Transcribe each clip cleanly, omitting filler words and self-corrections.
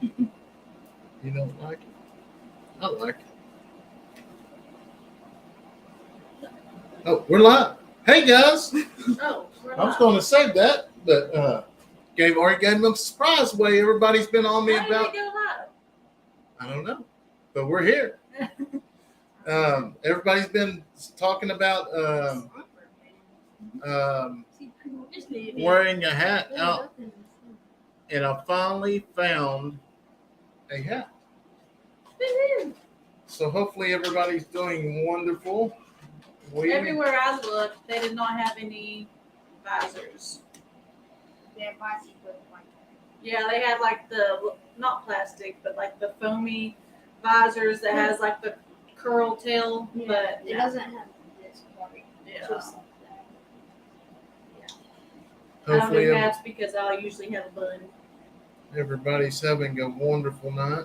You don't like it? I like it. Oh, we're live. Hey guys. Oh, we're I was live. going to say that, but already gave them a surprise way. Everybody's been on me How did about. we go live? I don't know, but we're here. Everybody's been talking about wearing a hat out, and I finally found a hat. So hopefully everybody's doing wonderful. Everywhere I looked, they did not have any visors. Yeah, they had like the not plastic, but like the foamy visors that has like the curl tail, but it doesn't have this part. Yeah. Just like that. I don't Hopefully do hats because I usually have a bun. everybody's having a wonderful night.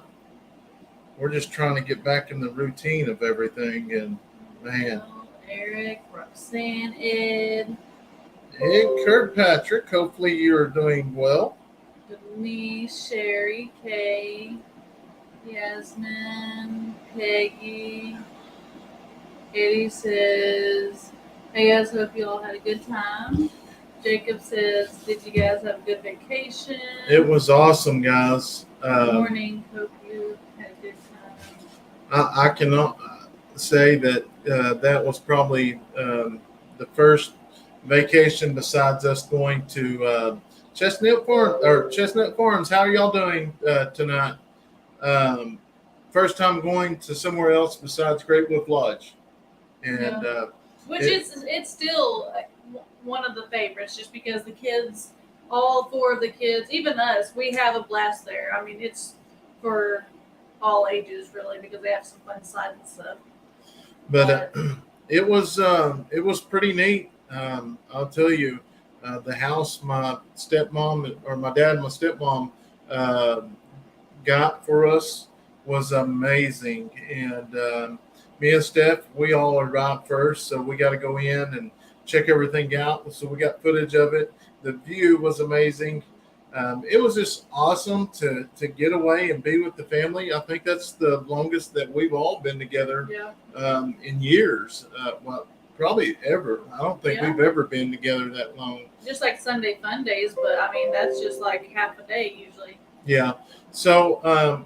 We're just trying to get back in the routine of everything, and man. Eric, Roxanne, Ed, And Kirkpatrick, hopefully you're doing well. Denise, Sherry, Kay, Yasmin, Peggy. Eddy says, "Hey guys, hope you all had a good time." Jacob says, "Did you guys have a good vacation?" It was awesome, guys. Good morning. Hope you had a good time. I cannot say that that was probably the first vacation besides us going to Chestnut Farms. How are y'all doing tonight? First time going to somewhere else besides Great Wolf Lodge, and it's still one of the favorites, just because the kids, all four of the kids, even us, we have a blast there. I mean, it's for all ages really, because they have some fun slides and stuff. But it was pretty neat. I'll tell you, the house my stepmom or my dad and my stepmom got for us was amazing. And me and Steph, we all arrived first, so we got to go in and check everything out. So we got footage of it. The view was amazing. It was just awesome to get away and be with the family. I think that's the longest that we've all been together in years. Well, probably ever. I don't think we've ever been together that long. Just like Sunday fun days, but I mean, that's just like half a day usually. Yeah. So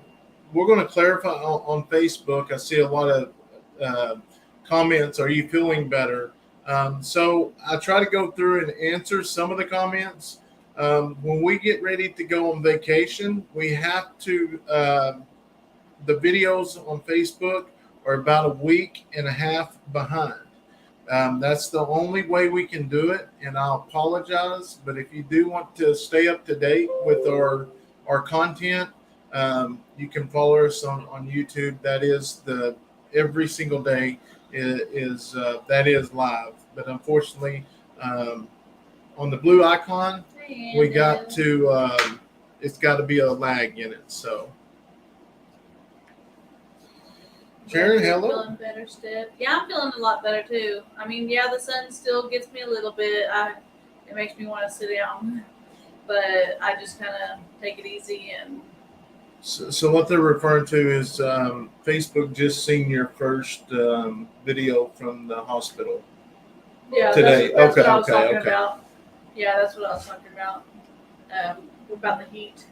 we're going to clarify on Facebook. I see a lot of comments. Are you feeling better? So I try to go through and answer some of the comments. When we get ready to go on vacation, we have to, the videos on Facebook are about a week and a half behind. That's the only way we can do it, and I'll apologize. But if you do want to stay up to date with our content, you can follow us on YouTube. That is every single day is that is live. But unfortunately, on the blue icon, we got to it's got to be a lag in it. So Sharon, hello. Feeling better, Steph? Yeah, I'm feeling a lot better too. I mean, yeah, the sun still gets me a little bit. It makes me want to sit down, but I just kind of take it easy. And so what they're referring to is Facebook just seen your first video from the hospital. Yeah, today. That's what I was Okay. talking about. Yeah, that's what I was talking about. About the heat.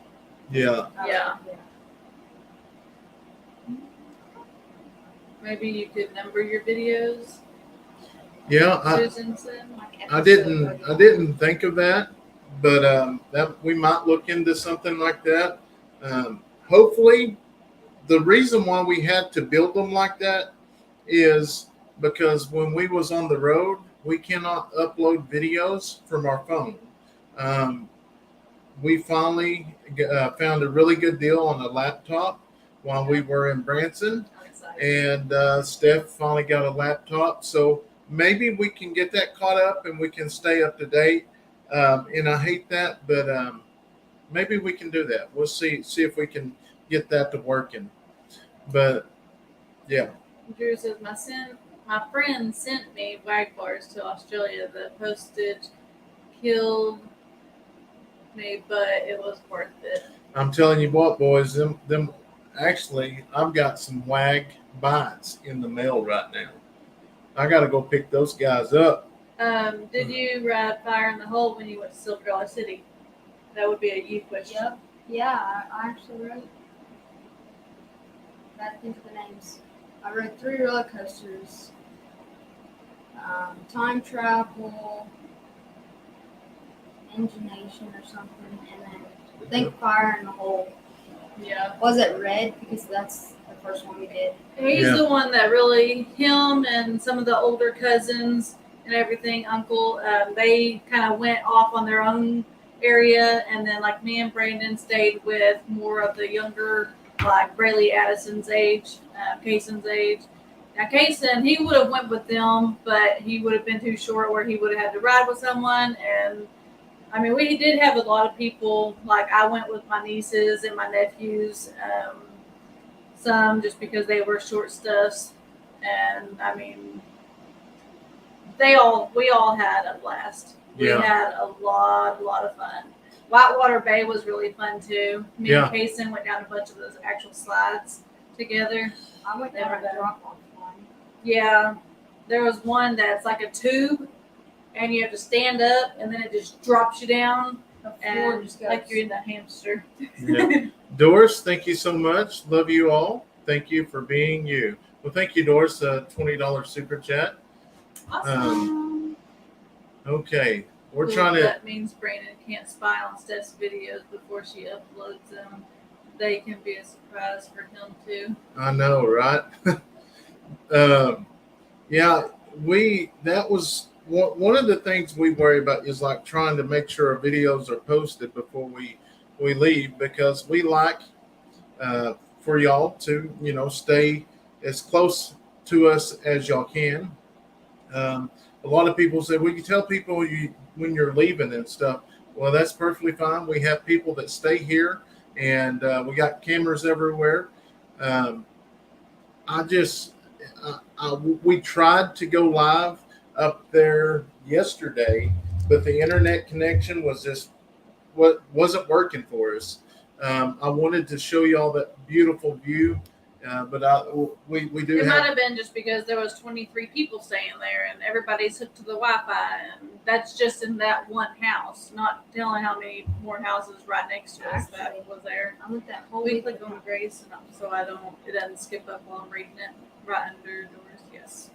Yeah. Yeah. Maybe you could number your videos. Yeah, Susan said. I didn't think of that, but that we might look into something like that. Hopefully, the reason why we had to build them like that is because when we was on the road, we cannot upload videos from our phone. We finally found a really good deal on a laptop while we were in Branson, and Steph finally got a laptop. So maybe we can get that caught up and we can stay up to date. And I hate that, but maybe we can do that. We'll see if we can get that to working. But yeah. Drew says my friend sent me Wagglers to Australia. The postage killed me, but it was worth it. I'm telling you what, boys, them actually, I've got some wag bites in the mail right now. I got to go pick those guys up. Did you ride Fire in the Hole when you went to Silver Dollar City? That would be a you question. Yep. Yeah, I actually wrote. Gotta think of the names. I rode 3 roller coasters. Time travel, Engination or something, and then I think Fire in the Hole. Yeah. Was it Red? Because that's the first one we did. He's the one that really, him and some of the older cousins and everything, uncle, they kind of went off on their own area. And then like me and Brandon stayed with more of the younger, like Braylee, Addison's age, Kayson's age. Now Kayson, he would have went with them, but he would have been too short where he would have had to ride with someone. And I mean, we did have a lot of people, like I went with my nieces and my nephews, some just because they were short stuffs. And I mean, we all had a blast. We had a lot of fun. Whitewater Bay was really fun too. Me and Kayson went down a bunch of those actual slides together. I went down a drop off one. Yeah, there was one that's like a tube, and you have to stand up, and then it just drops you down, and just like you're in a hamster. Yeah. Doris, thank you so much. Love you all. Thank you for being you. Well, thank you, Doris. $20 super chat. Awesome. Okay, we're Cool. trying to. That means Brandon can't spy on Steph's videos before she uploads them. They can be a surprise for him too. I know, right? Yeah, that was one of the things we worry about is like trying to make sure our videos are posted before we leave, because we like for y'all to stay as close to us as y'all can. A lot of people say, well, you tell people when you're leaving and stuff. Well, that's perfectly fine. We have people that stay here, and we got cameras everywhere. We tried to go live up there yesterday, but the internet connection wasn't working for us. I wanted to show y'all that beautiful view, but we do. It might have been just because there was 23 people staying there, and everybody's hooked to the Wi-Fi, and that's just in that one house. Not telling how many more houses right next to us that was there. I went that whole We week. click on Grace, so it doesn't skip up while I'm reading it. Right under doors, yes.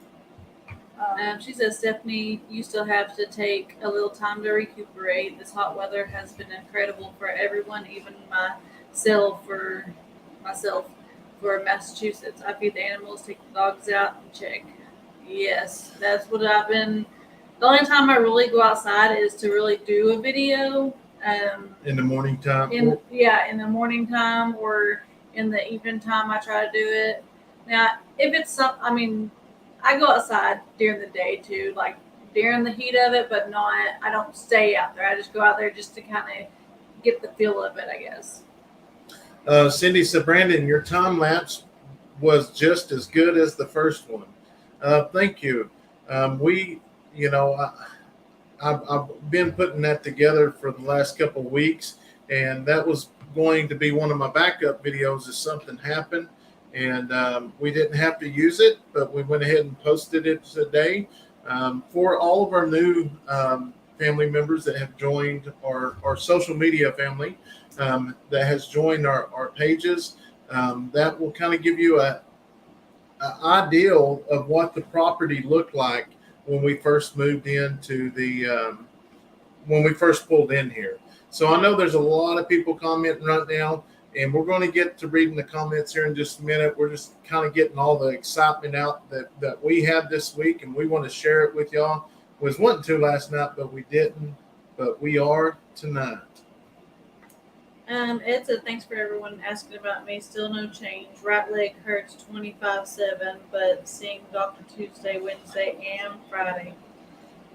She says, Stephanie, you still have to take a little time to recuperate. This hot weather has been incredible for everyone, even myself for Massachusetts. I feed the animals, take the dogs out, and check. Yes, that's what I've been. The only time I really go outside is to really do a video. In the morning time. In the morning time or in the evening time, I try to do it. Now, if it's I go outside during the day too, like during the heat of it, but I don't stay out there. I just go out there just to kind of get the feel of it, I guess. Cindy said, Brandon, your time lapse was just as good as the first one. Thank you. I've been putting that together for the last couple of weeks, and that was going to be one of my backup videos if something happened. And we didn't have to use it, but we went ahead and posted it today for all of our new family members that have joined our social media family that has joined our pages. That will kind of give you an ideal of what the property looked like when we first moved into when we first pulled in here. So I know there's a lot of people commenting right now, and we're going to get to reading the comments here in just a minute. We're just kind of getting all the excitement out that we had this week, and we want to share it with y'all. Was wanting to last night, but we didn't. But we are tonight. Ed said, thanks for everyone asking about me. Still no change. Right leg hurts 24/7, but seeing Dr. Tuesday, Wednesday, and Friday.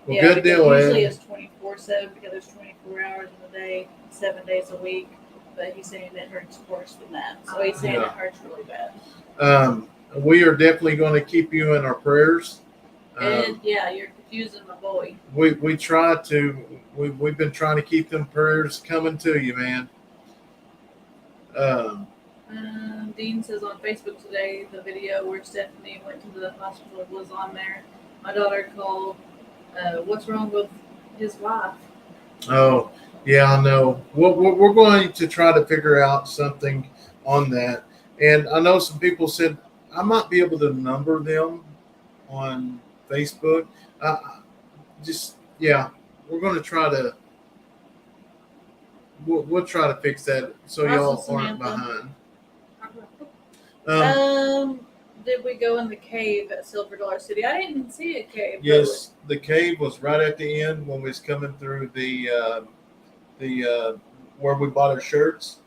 Well, good deal, usually Ed. it's 24/7 because there's 24 hours in the day, 7 days a week. But he's saying it hurts worse than that. So he's saying it hurts really bad. We are definitely going to keep you in our prayers. And you're confusing my boy. We try to. We've been trying to keep them prayers coming to you, man. Dean says on Facebook today, the video where Stephanie went to the hospital was on there. My daughter called, what's wrong with his wife? Oh, yeah, I know. We're going to try to figure out something on that. And I know some people said I might be able to number them on Facebook. Yeah, we're going to try to. We'll try to fix that so y'all aren't behind. Did we go in the cave at Silver Dollar City? I didn't see a cave. Yes, the cave was right at the end when we was coming through the where we bought our shirts.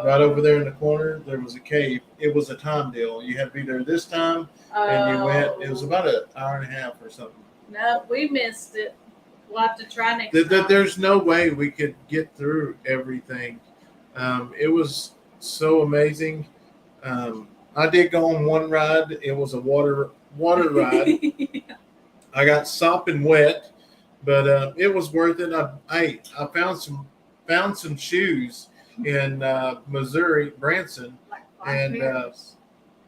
Right over there in the corner, there was a cave. It was a time deal. You had to be there this time, and you went. It was about an hour and a half or something. No, we missed it. We'll have to try next time. There's no way we could get through everything. It was so amazing. I did go on one ride. It was a water ride. I got sopping wet, but it was worth it. I found some shoes in Missouri, Branson, and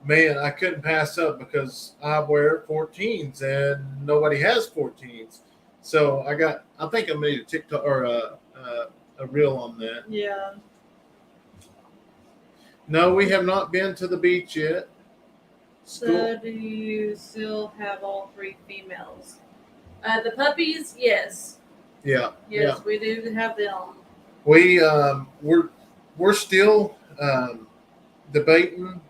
man, I couldn't pass up because I wear 14s and nobody has 14s. So I think I made a TikTok or a reel on that. Yeah. No, we have not been to the beach yet. So do you still have all 3 females? The puppies, yes. Yeah. Yes, we do have them. We're still debating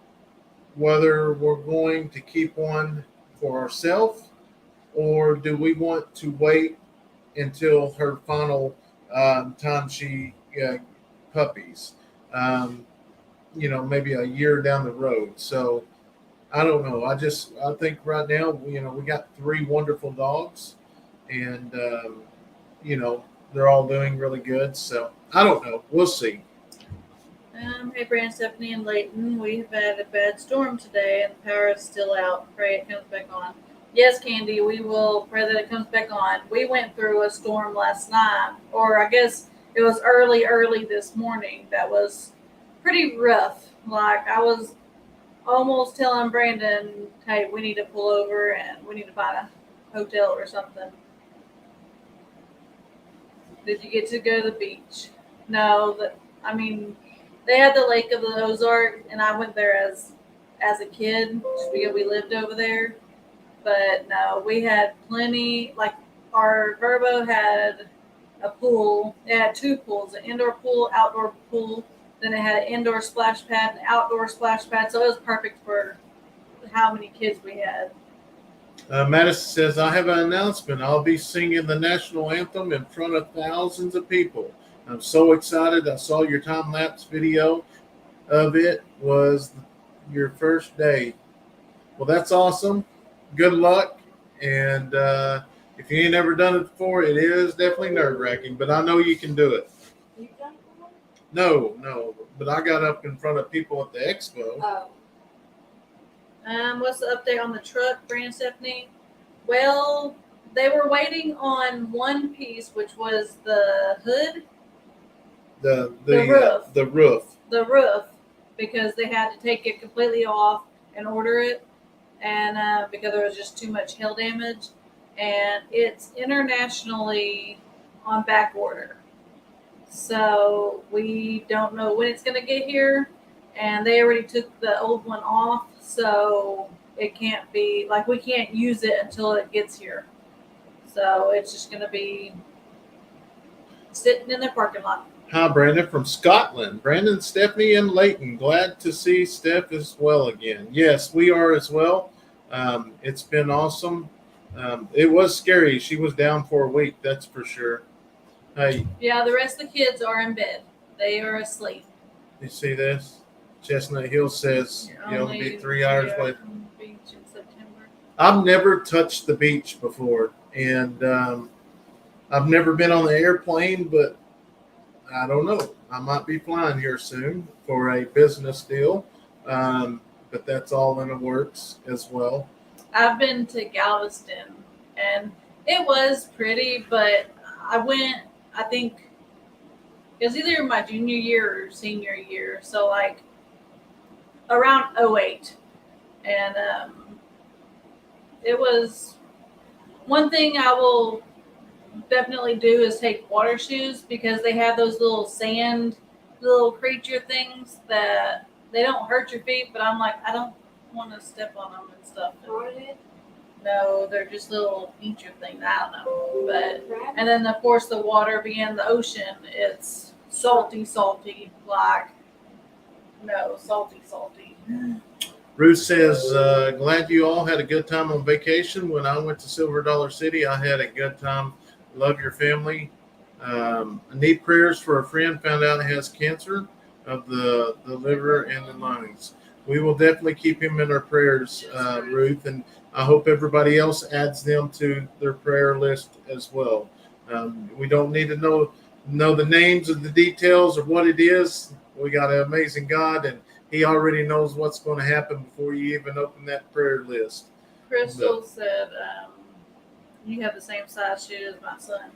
whether we're going to keep one for ourselves or do we want to wait until her final time she puppies. Maybe a year down the road. So I don't know. I think right now, we got 3 wonderful dogs and, they're all doing really good. So I don't know. We'll see. Hey, Brand, Stephanie, and Leighton. We've had a bad storm today and the power is still out. Pray it comes back on. Yes, Candy, we will pray that it comes back on. We went through a storm last night, or I guess it was early this morning. That was pretty rough. Like, I was almost telling Brandon, hey, we need to pull over and we need to find a hotel or something. Did you get to go to the beach? No, they had the Lake of the Ozark, and I went there as a kid just because we lived over there. But no, we had plenty. Like, our Verbo had a pool. It had 2 pools: an indoor pool, outdoor pool. Then it had an indoor splash pad, an outdoor splash pad. So it was perfect for how many kids we had. Madison says, I have an announcement. I'll be singing the national anthem in front of thousands of people. I'm so excited. I saw your time-lapse video of it. Was your first day. Well, that's awesome. Good luck. And if you ain't ever done it before, it is definitely nerve-wracking. But I know you can do it. You done one? No. But I got up in front of people at the expo. Oh. What's the update on the truck, Brandon, Stephanie? Well, they were waiting on one piece, which was the hood. The roof. The roof. The roof, because they had to take it completely off and order it, and because there was just too much hail damage, and it's internationally on back order. So we don't know when it's going to get here, and they already took the old one off, so it can't be, like, we can't use it until it gets here. So it's just going to be sitting in the parking lot. Hi, Brandon from Scotland. Brandon, Stephanie, and Leighton. Glad to see Steph as well again. Yes, we are as well. It's been awesome. It was scary. She was down for a week, that's for sure. Hey. Yeah, the rest of the kids are in bed. They are asleep. You see this? Chestnut Hill says you'll be 3 hours away. From the beach in September. I've never touched the beach before, and I've never been on the airplane, but I don't know. I might be flying here soon for a business deal, but that's all in the works as well. I've been to Galveston, and it was pretty, but I went, I think It was either my junior year or senior year. So like around '08, and it was one thing I will definitely do is take water shoes because they have those little sand, little creature things that they don't hurt your feet, but I'm like, I don't want to step on them and stuff. No, they're just little creature things. I don't know. But, and then of course the water being the ocean, it's salty, like, no, salty. Ruth says, glad you all had a good time on vacation. When I went to Silver Dollar City, I had a good time. Love your family. I need prayers for a friend found out he has cancer of the liver and the lungs. We will definitely keep him in our prayers, Ruth, and I hope everybody else adds them to their prayer list as well. We don't need to know the names of the details of what it is. We got an amazing God, and He already knows what's going to happen before you even open that prayer list. Crystal said, you have the same size shoe as my son.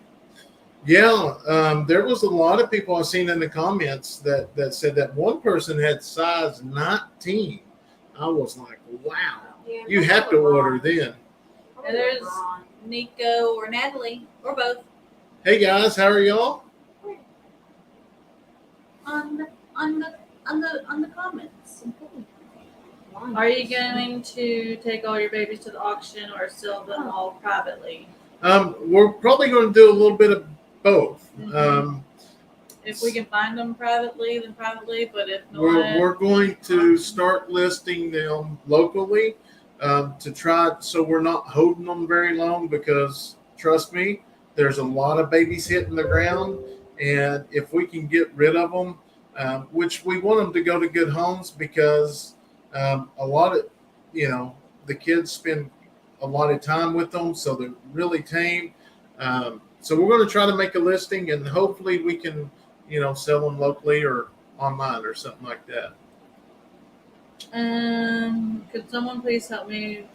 Yeah, there was a lot of people I've seen in the comments that said that one person had size 19. I was like, wow, you have to order then. And there's Nico or Natalie or both. Hey guys, how are y'all? On the comments. Are you going to take all your babies to the auction or sell them all privately? We're probably going to do a little bit of both. If we can find them privately, then privately. But if not, we're going to start listing them locally to try, so we're not holding them very long, because trust me, there's a lot of babies hitting the ground, and if we can get rid of them, which we want them to go to good homes, because a lot of, the kids spend a lot of time with them, so they're really tame. So we're going to try to make a listing, and hopefully we can, sell them locally or online or something like that. Could someone please help me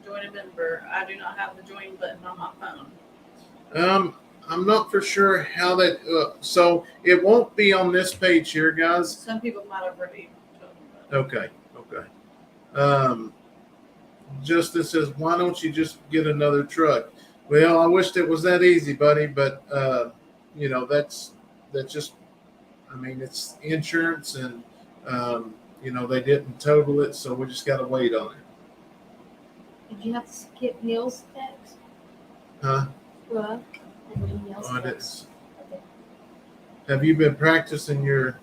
join a member? I do not have the join button on my phone. I'm not for sure how that. So it won't be on this page here, guys. Some people might have already told me. Okay. Justin says, why don't you just get another truck? Well, I wished it was that easy, buddy, but that's just, it's insurance, and they didn't total it, so we just got to wait on it. Did you have to skip Neil's text? Huh? What? Have you been practicing your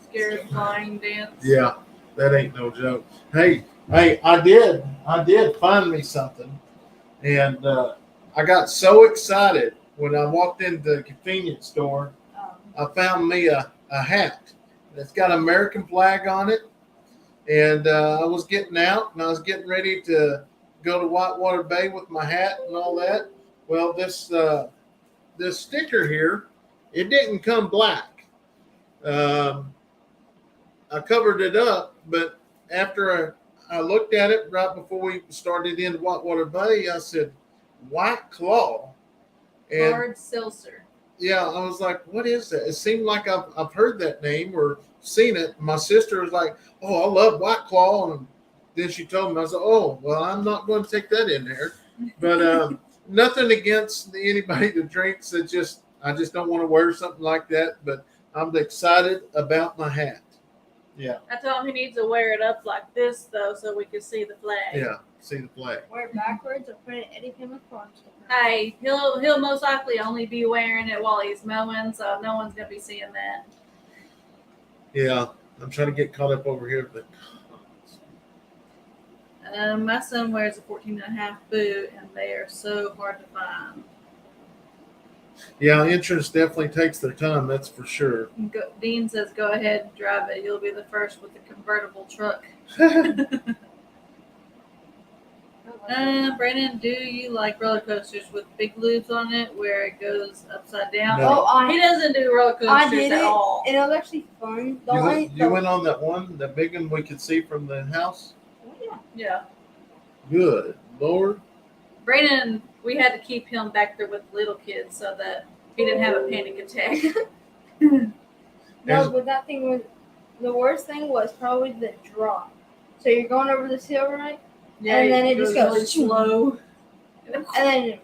Scared flying dance? Yeah, that ain't no joke. Hey, I did find me something, and I got so excited when I walked into the convenience store. I found me a hat that's got an American flag on it, and I was getting out, and I was getting ready to go to Whitewater Bay with my hat and all that. Well, this sticker here, it didn't come black. I covered it up, but after I looked at it right before we started into Whitewater Bay, I said, White Claw. And Hard seltzer. yeah, I was like, what is that? It seemed like I've heard that name or seen it. My sister was like, oh, I love White Claw. And then she told me, I was like, oh, well, I'm not going to take that in there. But nothing against anybody that drinks. I just don't want to wear something like that. But I'm excited about my hat. Yeah. I told him he needs to wear it up like this, though, so we can see the flag. Yeah, see the flag. Wear it backwards or put an Eddy farm sticker. Hey, he'll most likely only be wearing it while he's mowing, so no one's gonna be seeing that. Yeah, I'm trying to get caught up over here, but my son wears a 14.5 boot, and they are so hard to find. yeah, insurance definitely takes their time. That's for sure. Dean says, "Go ahead and drive it. You'll be the first with the convertible truck." Brandon, do you like roller coasters with big loops on it where it goes upside down? No. Oh, He doesn't do roller coasters I did at it, all. and it was actually fun. You went on that one, the big one we could see from the house? Yeah. Good Lord. Brandon, we had to keep him back there with little kids so that he didn't have a panic attack. No, There's- but that thing was the worst thing was probably the drought. So you're going over this hill, right? And then it just goes really slow. And then,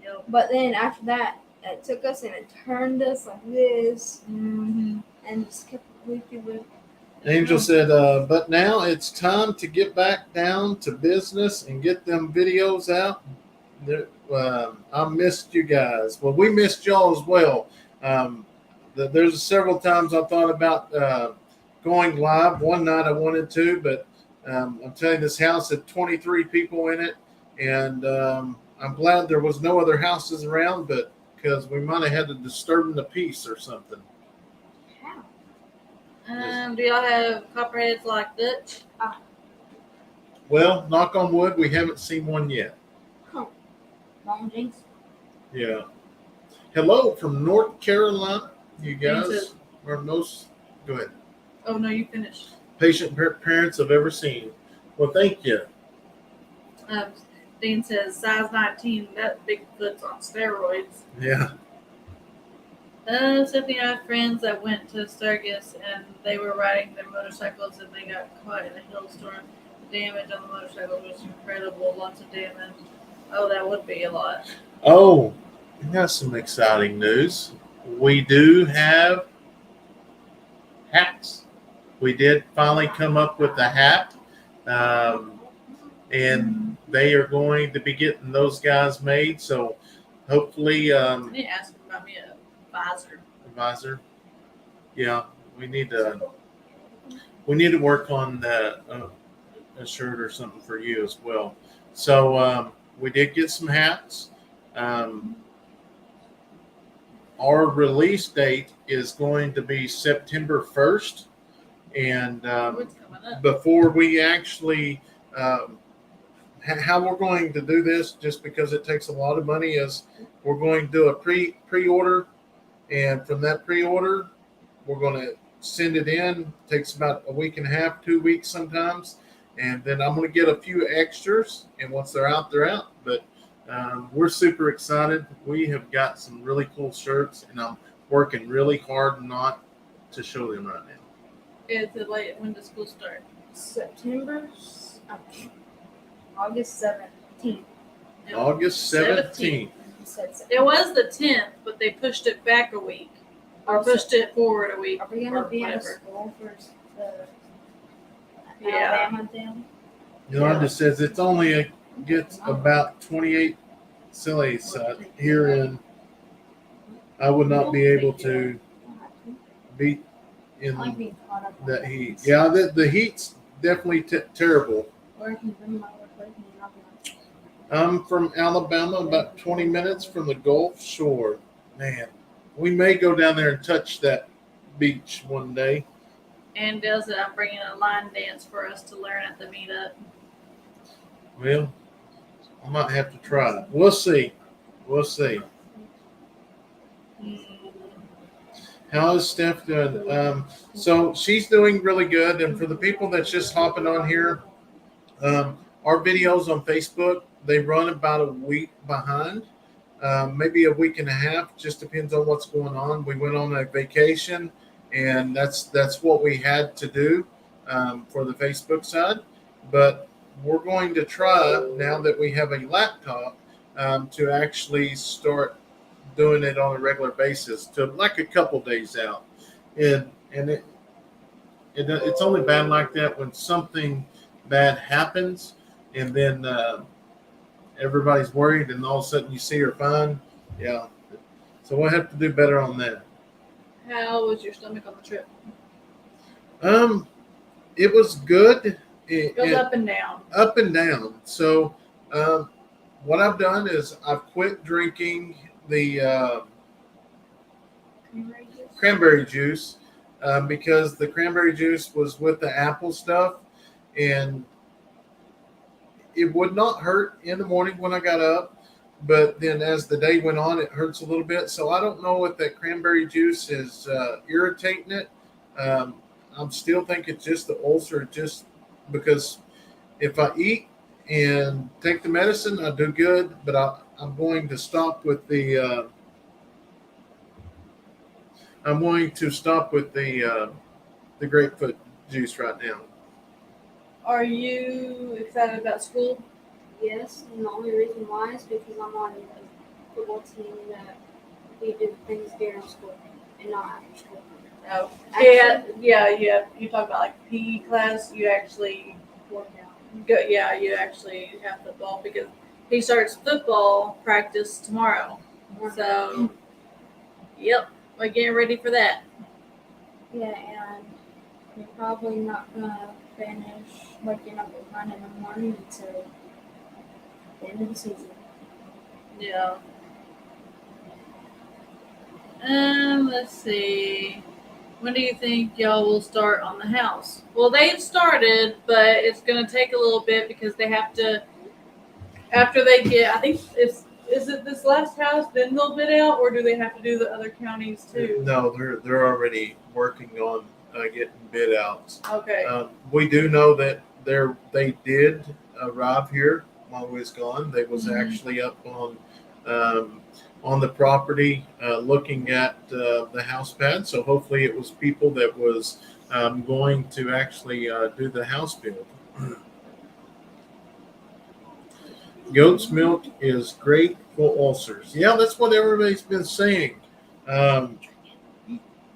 Yep. but then after that, it took us and it turned us like this Mm-hmm. and just kept loopy. Angel said, but now it's time to get back down to business and get them videos out. I missed you guys. Well, we missed y'all as well. There's several times I thought about going live. One night I wanted to, but I'm telling you, this house had 23 people in it, and I'm glad there was no other houses around, but because we might have had to disturb the peace or something. Do y'all have copperheads like Dutch? Well, knock on wood, we haven't seen one yet. Long jinx. Yeah. Hello from North Carolina. You Dean guys says- are most, go ahead, Oh no, you finished. patient parents I've ever seen. Well, thank you. Dean says size 19. That Bigfoot's on steroids. Yeah. Stephanie, I have friends that went to Sturgis and they were riding their motorcycles and they got caught in a hailstorm. The damage on the motorcycle was incredible. Lots of damage. Oh, that would be a lot. Oh, we got some exciting news. We do have hats. We did finally come up with a hat. And they are going to be getting those guys made. So hopefully, I need to ask him about me a visor. advisor. Yeah, we need to work on a shirt or something for you as well. So we did get some hats. Our release date is going to be September 1st, and What's coming up? before we actually how we're going to do this, just because it takes a lot of money, is we're going to do a pre-order, and from that pre-order we're going to send it in. It takes about a week and a half, 2 weeks sometimes, and then I'm going to get a few extras, and once they're out, but we're super excited. We have got some really cool shirts, and I'm working really hard not to show them right now. It's late. When does school start? August 17th. August 17th. It was the 10th, but they pushed it back a week. Or pushed it forward a week. Are we or gonna be in a whatever. school for the Yeah. Alabama thing? Yolanda says it's only gets about 28 sillies here in. I would not be able to beat I like in being caught up on that that. heat. Yeah, the heat's definitely terrible. Or I can bring my work with me and I'll be like, I'm from Alabama, about 20 minutes from the Gulf Shore. Man, we may go down there and touch that beach one day. And does it? I'm bringing a line dance for us to learn at the meetup. Well, I might have to try it. We'll see. We'll see. How is Steph doing? So she's doing really good. And for the people that's just hopping on here, our videos on Facebook, they run about a week behind, maybe a week and a half. Just depends on what's going on. We went on a vacation, and that's what we had to do for the Facebook side. But we're going to try, now that we have a laptop, to actually start doing it on a regular basis, to like a couple days out. And it's only bad like that when something bad happens, and then everybody's worried, and all of a sudden you see her fine. Yeah. So we'll have to do better on that. How was your stomach on the trip? It was good. It goes up and down. Up and down. So what I've done is I've quit drinking the cranberry juice because the cranberry juice was with the apple stuff, and it would not hurt in the morning when I got up, but then as the day went on, it hurts a little bit. So I don't know if that cranberry juice is irritating it. I'm still thinking it's just the ulcer, just because if I eat and take the medicine, I do good, but I'm going to stop with the I'm going to stop with the grapefruit juice right now. Are you excited about school? Yes, and the only reason why is because I'm on a football team that we do things during school and not after school. No. Actually, Yeah. You talk about like PE class. You actually work out. go. Yeah, you actually have football because he starts football practice tomorrow. So, yep, we're getting ready for that. Yeah, and we're probably not gonna finish waking up at 9 in the morning until the end of the season. Yeah. Let's see. When do you think y'all will start on the house? Well, they've started, but it's going to take a little bit because they have to, after they get, I think is it this last house, then they'll bid out, or do they have to do the other counties too? No, they're already working on getting bid outs. Okay. We do know that they did arrive here while we was gone. They was Mhm. actually up on the property looking at the house pad. So hopefully it was people that was going to actually do the house build. Goat's milk is great for ulcers. Yeah, that's what everybody's been saying. Um,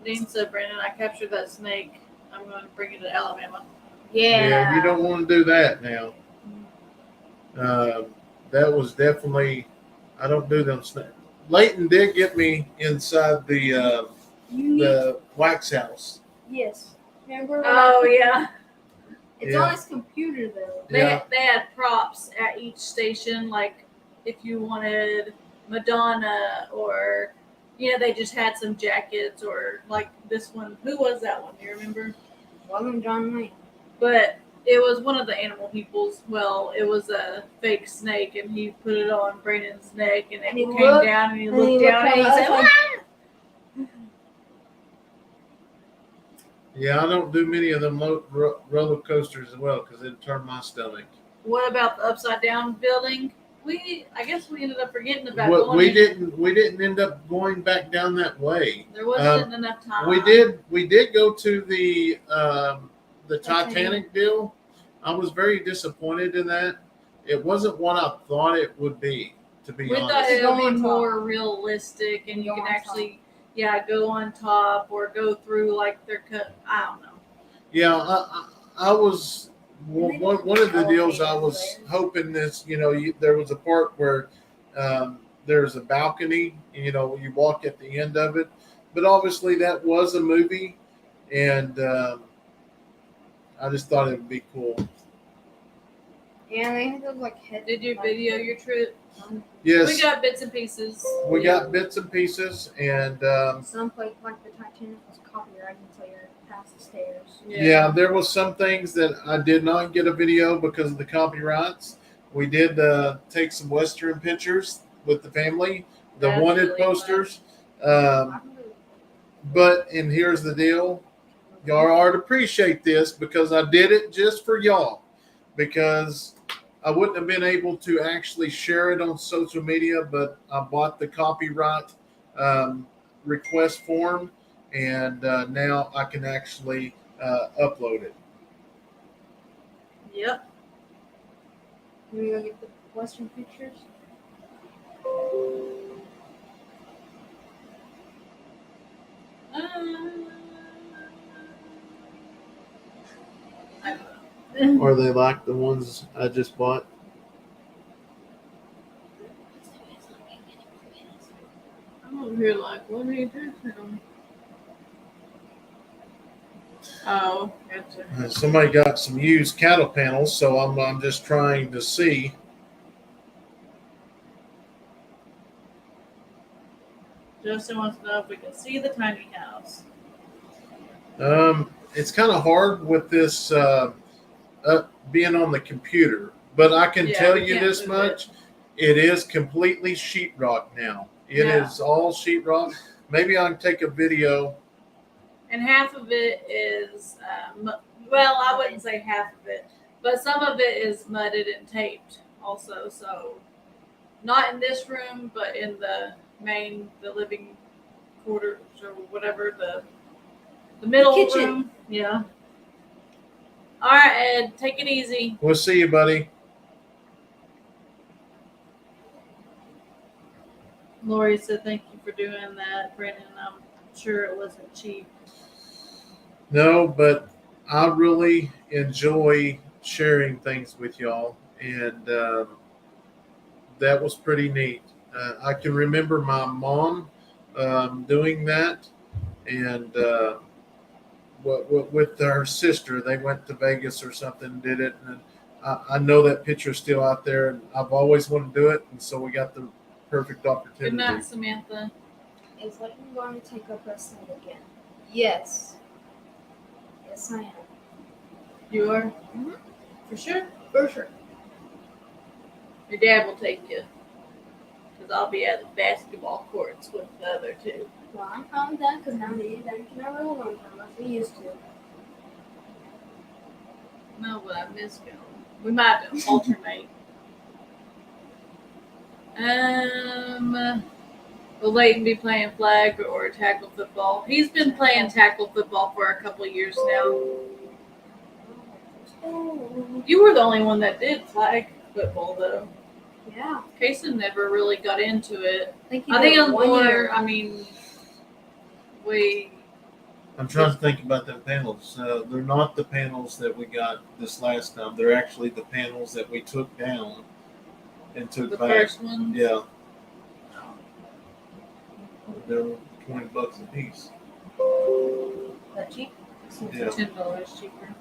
Dean said, Brandon, I captured that snake. I'm going to bring it to Alabama. yeah, you don't want to do that now. That was definitely. I don't do them snakes. Leighton did get me inside the wax house. Yes. Remember? Oh, yeah. It's Yeah. on his computer though. They Yeah. had props at each station, like if you wanted Madonna or they just had some jackets or like this one. Who was that one? Do you remember? Wasn't John Wayne. But it was one of the animal people's. Well, it was a fake snake, and he put it on Brandon's neck, and it And he came looked- down, and he and looked he down, looked and he at said, us "Ah!" Yeah, I don't do many of them roller coasters as well because it turned my stomach. What about the upside down building? I guess we ended up forgetting about What going we in. we didn't end up going back down that way. There wasn't enough time. We did go to the Titanic deal. I was very disappointed in that. It wasn't what I thought it would be, to be We honest. thought it Go would on be top. more realistic, and you Go can on actually, go on top or go through like their cut. I don't know. Yeah, I was one of the deals. I was elevators there. hoping this. There was a part where there's a balcony, and you walk at the end of it. But obviously, that was a movie, and I just thought it would be cool. Yeah, they had those like head. Did you video your trip? Yes, We got bits and pieces. we got bits and pieces, and Some place like the Titanic was copyrighted until you're past the stairs. yeah, there was some things that I did not get a video because of the copyrights. We did take some Western pictures with the family, the That's wanted really posters. But and here's the deal, y'all are to appreciate this because I did it just for y'all, because I wouldn't have been able to actually share it on social media, but I bought the copyright request form, and now I can actually upload it. Yep. We go get the Western pictures. I don't know. Are they like the ones I just bought? I'm over here like, what are you doing? Oh, gotcha. Somebody got some used cattle panels, so I'm just trying to see. Justin wants to know if we can see the tiny house. It's kind of hard with this being on the computer, but I can Yeah, tell we you can't this move much: it is completely sheetrock now. It is Yeah. all sheetrock. Maybe I can take a video. And half of it is, well, I wouldn't say half of it, but some of it is mudded and taped also. So, not in this room, but in the living quarters or whatever, the middle kitchen. room. Yeah. All right, Ed, take it easy. We'll see you, buddy. Lori said thank you for doing that, Brandon. I'm sure it wasn't cheap. No, but I really enjoy sharing things with y'all, and that was pretty neat. I can remember my mom doing that, and with her sister, they went to Vegas or something, did it, and I know that picture's still out there, and I've always wanted to do it, and so we got the perfect opportunity. Good night, Samantha. Is Leighton going to take up wrestling again? Yes. Yes, I am. You are? Mm-hmm. For sure? For sure. Your dad will take you. Because I'll be at the basketball courts with the other two. Well, I'm probably done because now me and Dan can never run from like we used to. No, but I miss going. We might alternate. Will Leighton be playing flag or tackle football? He's been playing tackle football for a couple of years now. You were the only one that did flag football, though. Yeah. Kayson never really got into it. I think I it was was 1 year. more, I mean, we. I'm trying to think about the panels. They're not the panels that we got this last time. They're actually the panels that we took down and took The back. first one? Yeah. They're $20 a piece. That cheap? Yeah. $10 cheaper.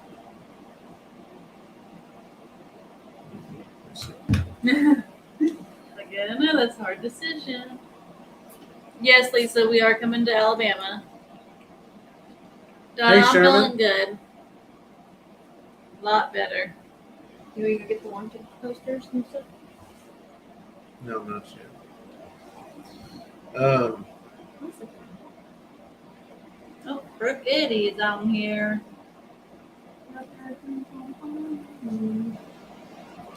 Again, I know that's a hard decision. Yes, Lisa, we are coming to Alabama. Hey, I'm Sherman. feeling good. A lot better. You even get the wanted posters and stuff? No, not yet. Oh, Brooke Eddy is on here.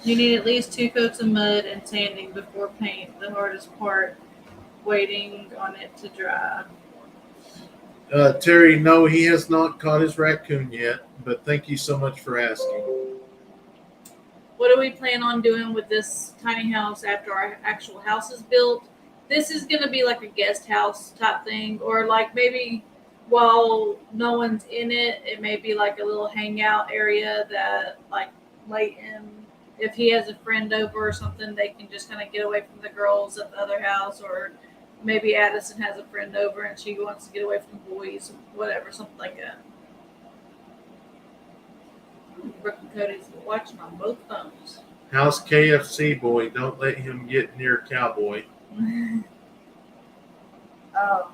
You need at least 2 coats of mud and sanding before paint. The hardest part, waiting on it to dry. Terry, no, he has not caught his raccoon yet, but thank you so much for asking. What do we plan on doing with this tiny house after our actual house is built? This is going to be like a guest house type thing, or like maybe while no one's in it, it may be like a little hangout area that like Leighton, if he has a friend over or something, they can just kind of get away from the girls at the other house, or maybe Addison has a friend over and she wants to get away from the boys, whatever, something like that. Brooke and Cody's watching on both phones. How's KFC boy? Don't let him get near Cowboy. Oh.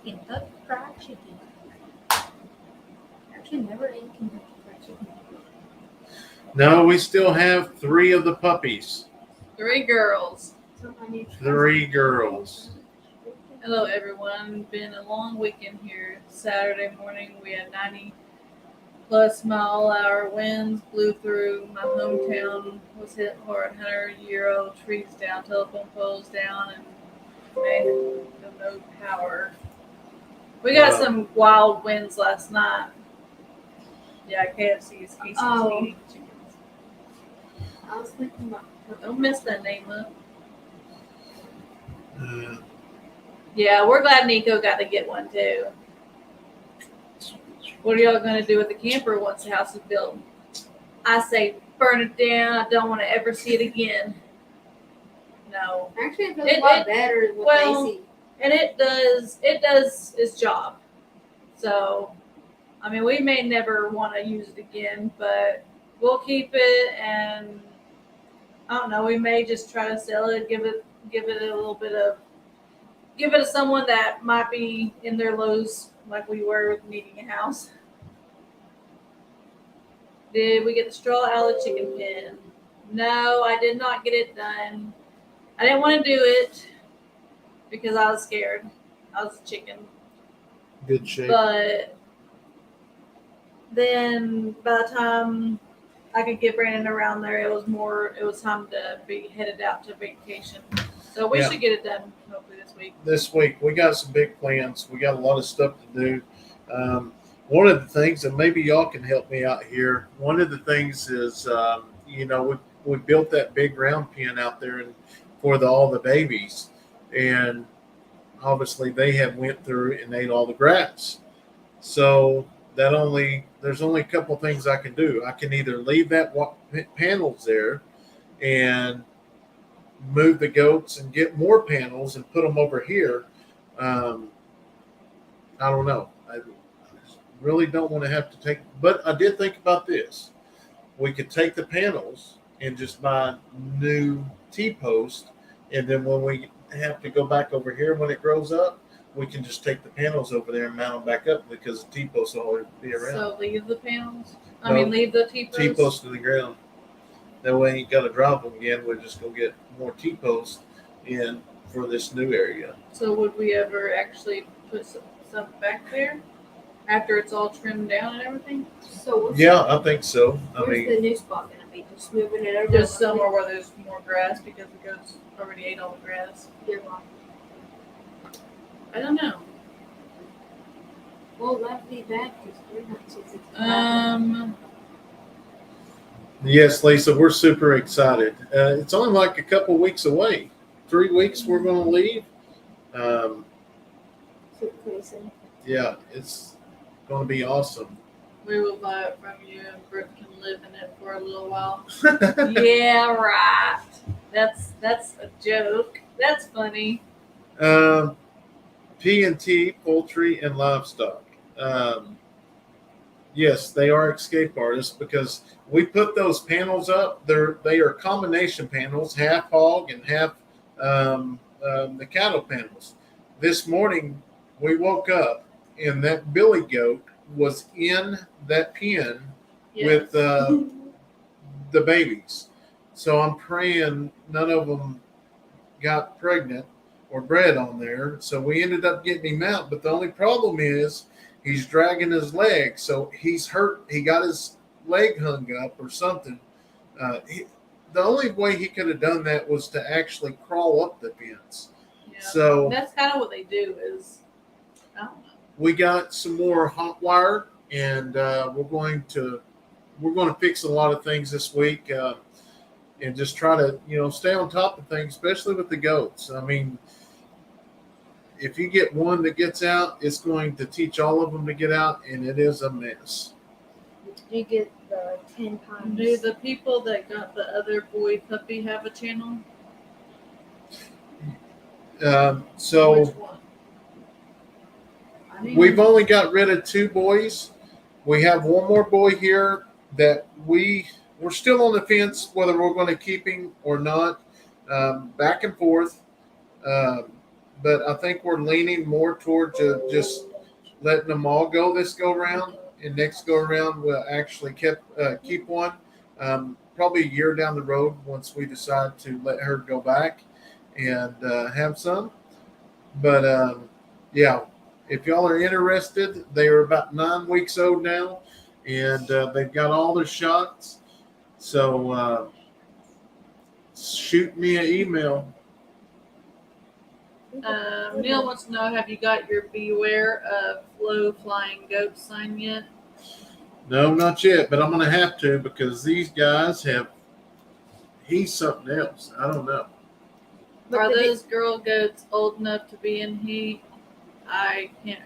Kentucky Fried Chicken. Actually, never ate Kentucky Fried Chicken. No, we still have 3 of the puppies. 3 girls. So I need 3 girls. Hello, everyone. Been a long weekend here. Saturday morning, we had 90+ mile-hour winds blew through. My hometown was hit hard. 100-year-old trees down, telephone poles down, and no power. We got some wild winds last night. Yeah, KFC's Oh. eating chickens. I was thinking about. Don't mess that name up. Uh, Yeah, we're glad Nico got to get one too. What are y'all going to do with the camper once the house is built? I say burn it down. I don't want to ever see it again. No. Actually, it feels a lot better than what they see. And it does its job. So, I mean, we may never want to use it again, but we'll keep it, and I don't know, we may just try to sell it, give it a little bit of, give it to someone that might be in their lows like we were with needing a house. Did we get the straw out of the chicken pen? No, I did not get it done. I didn't want to do it because I was scared. I was a chicken. good shape. But then by the time I could get Brandon around there, it was time to be headed out to vacation. So we Yeah. should get it done hopefully this week. This week we got some big plans. We got a lot of stuff to do. One of the things, and maybe y'all can help me out here. One of the things is, we built that big round pen out there and for all the babies, and obviously they have went through and ate all the grass. So there's only a couple things I can do. I can either leave that panels there and move the goats and get more panels and put them over here. I don't know. I really don't want to have to take, but I did think about this. We could take the panels and just buy new T-post, and then when we have to go back over here when it grows up, we can just take the panels over there and mount them back up because the T-post will always be around. So leave the panels. No, Leave the T-posts. T-post to the ground. That way you got to drop them again. We're just going to get more T-posts in for this new area. So would we ever actually put some back there after it's all trimmed down and everything? So what's Yeah, I think so. where's the new spot gonna be? Just moving it over. Just somewhere where there's more grass because the goats already ate all the grass. I don't know. Well, that'd be bad because we're not too excited. Yes, Lisa, we're super excited. It's only like a couple weeks away. 3 weeks we're going to leave. Super Kayson. Yeah, it's going to be awesome. We will buy it from you and Brooke can live in it for a little while. Yeah, right. That's a joke. That's funny. P&T, Poultry, and Livestock. Yes, they are escape artists because we put those panels up. They are combination panels, half hog and half the cattle panels. This morning we woke up and that billy goat was in that pen with the babies. So I'm praying none of them got pregnant or bred on there. So we ended up getting him out. But the only problem is he's dragging his leg. So he's hurt. He got his leg hung up or something. The only way he could have done that was to actually crawl up the fence. Yeah. So that's kind of what they do is, I don't know. we got some more hot wire, and we're going to fix a lot of things this week, and just try to stay on top of things, especially with the goats. I mean, if you get one that gets out, it's going to teach all of them to get out, and it is a mess. You get the 10 times. Do the people that got the other boy puppy have a channel? So Which one? we've only got rid of 2 boys. We have one more boy here that we're still on the fence whether we're going to keep him or not, back and forth. But I think we're leaning more towards just letting them all go this go around, and next go around we'll actually keep one. Probably a year down the road once we decide to let her go back and have some. But yeah, if y'all are interested, they are about 9 weeks old now, and they've got all their shots. So shoot me an email. Neil wants to know, have you got your Beware of Low Flying Goat sign yet? No, not yet, but I'm going to have to because these guys he's something else. I don't know. Are those girl goats old enough to be in heat? I can't.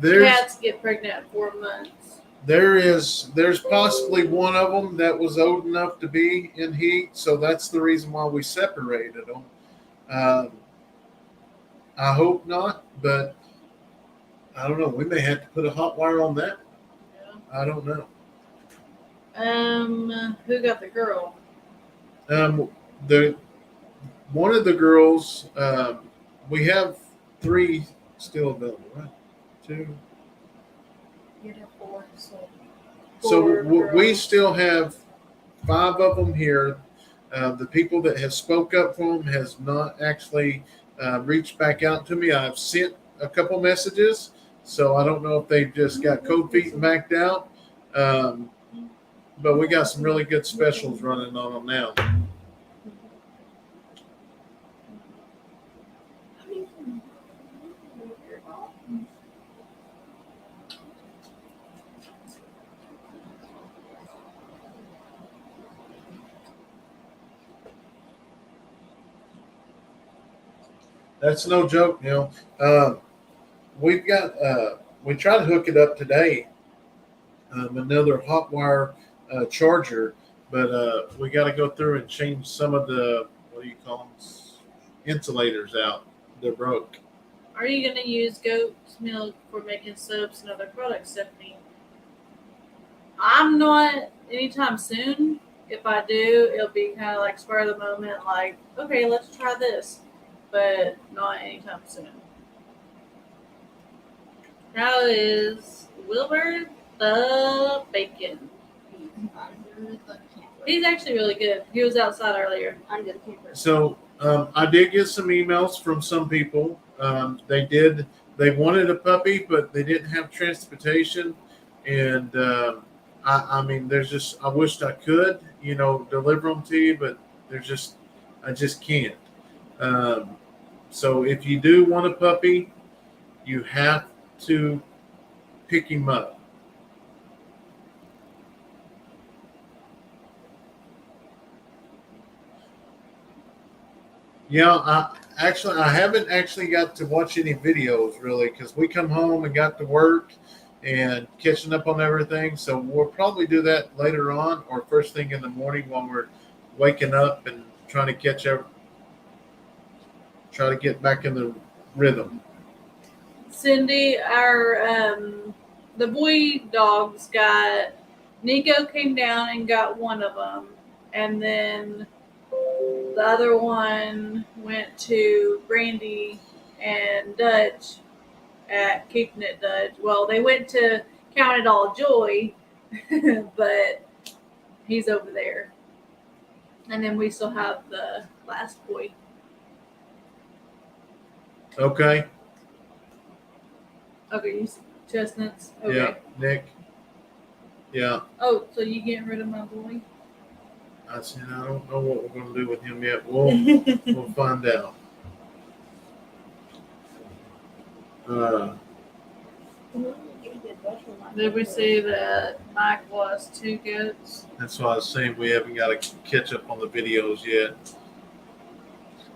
Cats get pregnant at 4 months. There's possibly one of them that was old enough to be in heat, so that's the reason why we separated them. I hope not, but I don't know. We may have to put a hot wire on that. Yeah. I don't know. Who got the girl? The one of the girls. We have 3 still available, right? 2. You have 4, So Four we girls. still have 5 of them here. The people that have spoke up for them has not actually reached back out to me. I've sent a couple messages, so I don't know if they've just got cold feet and backed out. But we got some really good specials running on them now. That's no joke, Neil. We've got we tried to hook it up today, another hot wire charger, but we got to go through and change some of the, what do you call them, insulators out. They're broke. Are you going to use goat's milk for making soaps and other products, Stephanie? I'm not anytime soon. If I do, it'll be kind of like spur of the moment, like, okay, let's try this, but not anytime soon. How is Wilbur the bacon? Under the camper. He's actually really good. He was outside earlier. Under the camper. So I did get some emails from some people. They wanted a puppy, but they didn't have transportation. And I mean, I wished I could, deliver them to you, but I just can't. So if you do want a puppy, you have to pick him up. Yeah, I haven't actually got to watch any videos really, because we come home and got to work and catching up on everything. So we'll probably do that later on or first thing in the morning when we're waking up and trying to catch up, try to get back in the rhythm. Cindy, the boy dogs Nico came down and got one of them, and then the other one went to Brandy and Dutch at Keeping It Dutch. Well, they went to Count It All Joy, but he's over there. And then we still have the last boy. Okay. Okay, you chestnuts. Okay. Yeah, Nick. Yeah. Oh, so you getting rid of my boy? I said, I don't know what we're going to do with him yet. We'll find out. Did we see that Mike lost 2 goats? That's why I was saying we haven't got to catch up on the videos yet.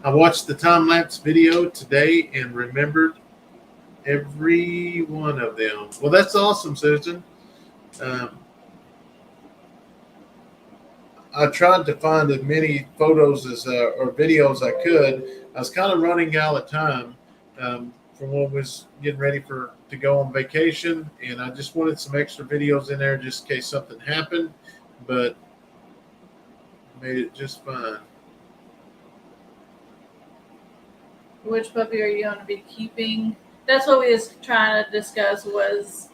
I watched the time-lapse video today and remembered every one of them. Well, that's awesome, Susan. I tried to find as many photos or videos I could. I was kind of running out of time from when I was getting ready to go on vacation, and I just wanted some extra videos in there just in case something happened, but made it just fine. Which puppy are you going to be keeping? That's what we was trying to discuss was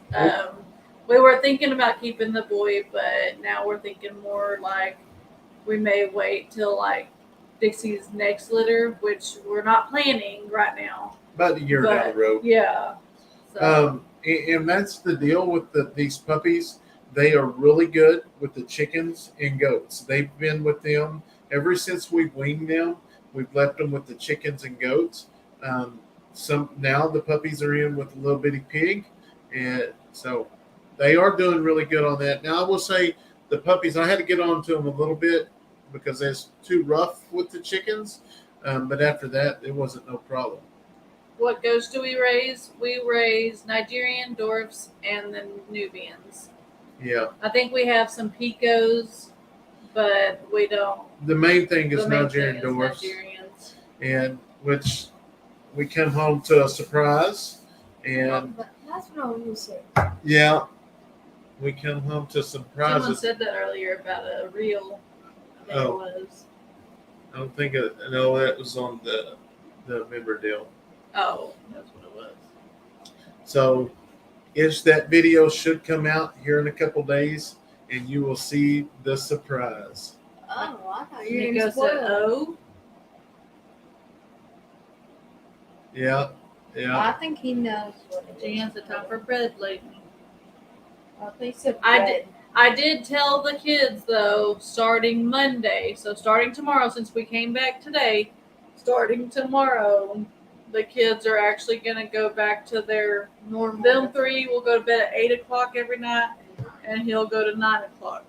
we were thinking about keeping the boy, but now we're thinking more like we may wait till like Dixie's next litter, which we're not planning right now. About a year down the road. Yeah. So. And that's the deal with these puppies. They are really good with the chickens and goats. They've been with them ever since we've weaned them. We've left them with the chickens and goats. Now the puppies are in with a little bitty pig, and so they are doing really good on that. Now I will say the puppies, I had to get on to them a little bit because it's too rough with the chickens, but after that it wasn't no problem. What goats do we raise? We raise Nigerian dwarfs and then Nubians. Yeah. I think we have some Picos, but we don't. The main thing is Nigerian dwarfs. Nigerians. And which we come home to a surprise, and That's what I was going to say. yeah, we come home to surprises. Someone said that earlier about a reel. I think it was. I don't think no, that was on the member deal. Oh, that's what it was. So, that video should come out here in a couple days, and you will see the surprise. Oh, I thought you were Nico going to spoil said, it. "Oh." Yeah. I think he knows what it is. Jan's the top for bread, Leighton. I think so. I did tell the kids though, starting Monday, so starting tomorrow, since we came back today, starting tomorrow, the kids are actually gonna go back to their Normal. Them 3 will go to bed at 8 o'clock every night, and he'll go to 9 o'clock.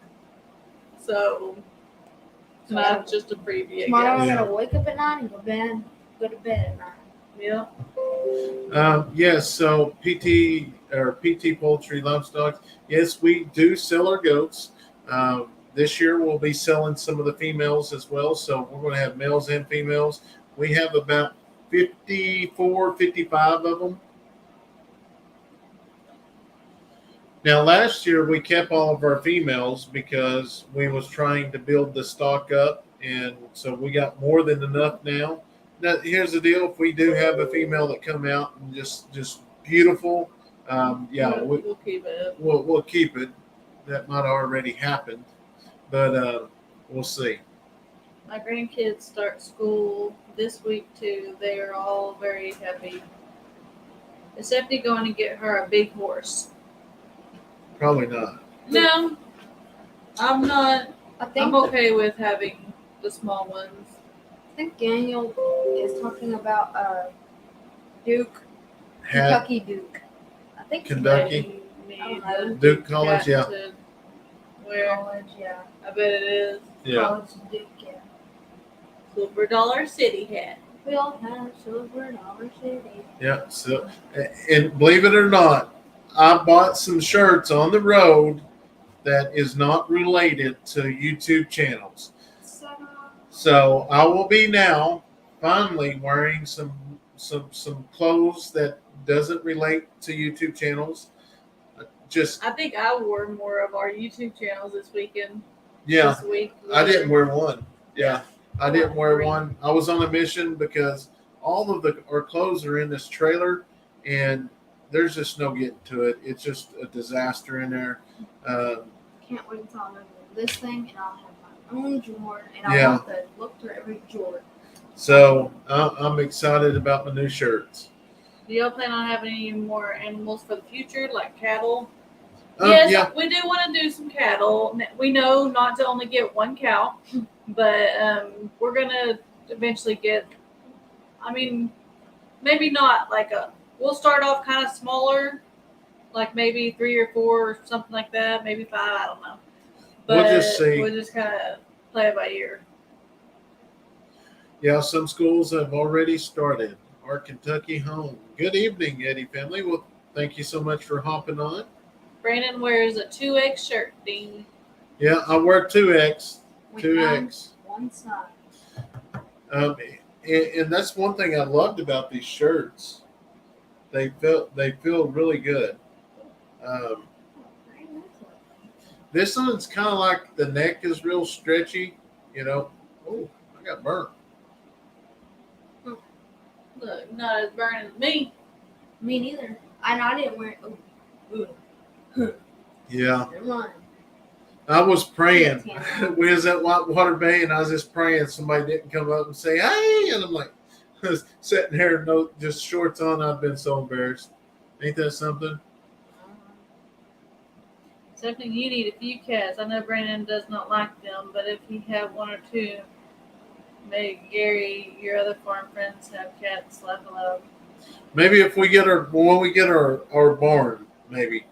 So tonight's just a preview. Tomorrow I guess. I'm going to wake up at 9 and go to bed at 9. Yeah. Yes, so PT Poultry Livestock. Yes, we do sell our goats. This year we'll be selling some of the females as well. So we're going to have males and females. We have about 54, 55 of them. Now, last year we kept all of our females because we was trying to build the stock up, and so we got more than enough now. Now, here's the deal: if we do have a female that come out and just beautiful, yeah, We'll keep it. we'll keep it. That might have already happened, but we'll see. My grandkids start school this week too. They are all very happy. Is Stephanie going to get her a big horse? Probably not. No, I'm not. I think I'm okay with having the small ones. I think Daniel is talking about Duke, Had Kentucky Duke. I think Kentucky? Me, I don't know. Duke College, yeah. Where? College, yeah. I bet it is. Yeah. College Duke, yeah. Silver Dollar City hat. We all have silver dollar city. Yeah. So, and believe it or not, I bought some shirts on the road that is not related to YouTube channels. So I will be now finally wearing some clothes that doesn't relate to YouTube channels. Just I think I wore more of our YouTube channels this weekend. yeah, This week. I didn't wear one. Yeah, I didn't wear one. I was on a mission because all of our clothes are in this trailer, and there's just no getting to it. It's just a disaster in there. Can't wait until I'm over this thing and I'll have my own drawer and I'll Yeah. have to look through every drawer. So I'm excited about my new shirts. Do y'all plan on having any more animals for the future, like cattle? Yes, Yeah, we do want to do some cattle. We know not to only get one cow, but we're gonna eventually get. I mean, maybe not like a. We'll start off kind of smaller, like maybe 3 or 4 or something like that. Maybe 5. I don't know. But We'll just see. We'll just kind of play it by ear. yeah. Some schools have already started. Our Kentucky home. Good evening, Eddy family. Well, thank you so much for hopping on. Brandon wears a 2X shirt. Ding. Yeah, I wear 2X. We 2X. found one side. And that's one thing I loved about these shirts. They feel really good. This one's kind of like the neck is real stretchy, you know. Oh, I got burnt. Look, not as burning as me. Me neither. And I didn't wear it. Oh, Yeah, never mind. I was praying. Yeah. We was at Whitewater Bay, and I was just praying somebody didn't come up and say, "Hey," and I'm like, sitting here, no, just shorts on. I've been so embarrassed. Ain't that something? Stephanie, you need a few cats. I know Brandon does not like them, but if you have 1 or 2, maybe Gary, your other farm friends have cats. Laugh aloud. Maybe if we get when we get our barn, maybe.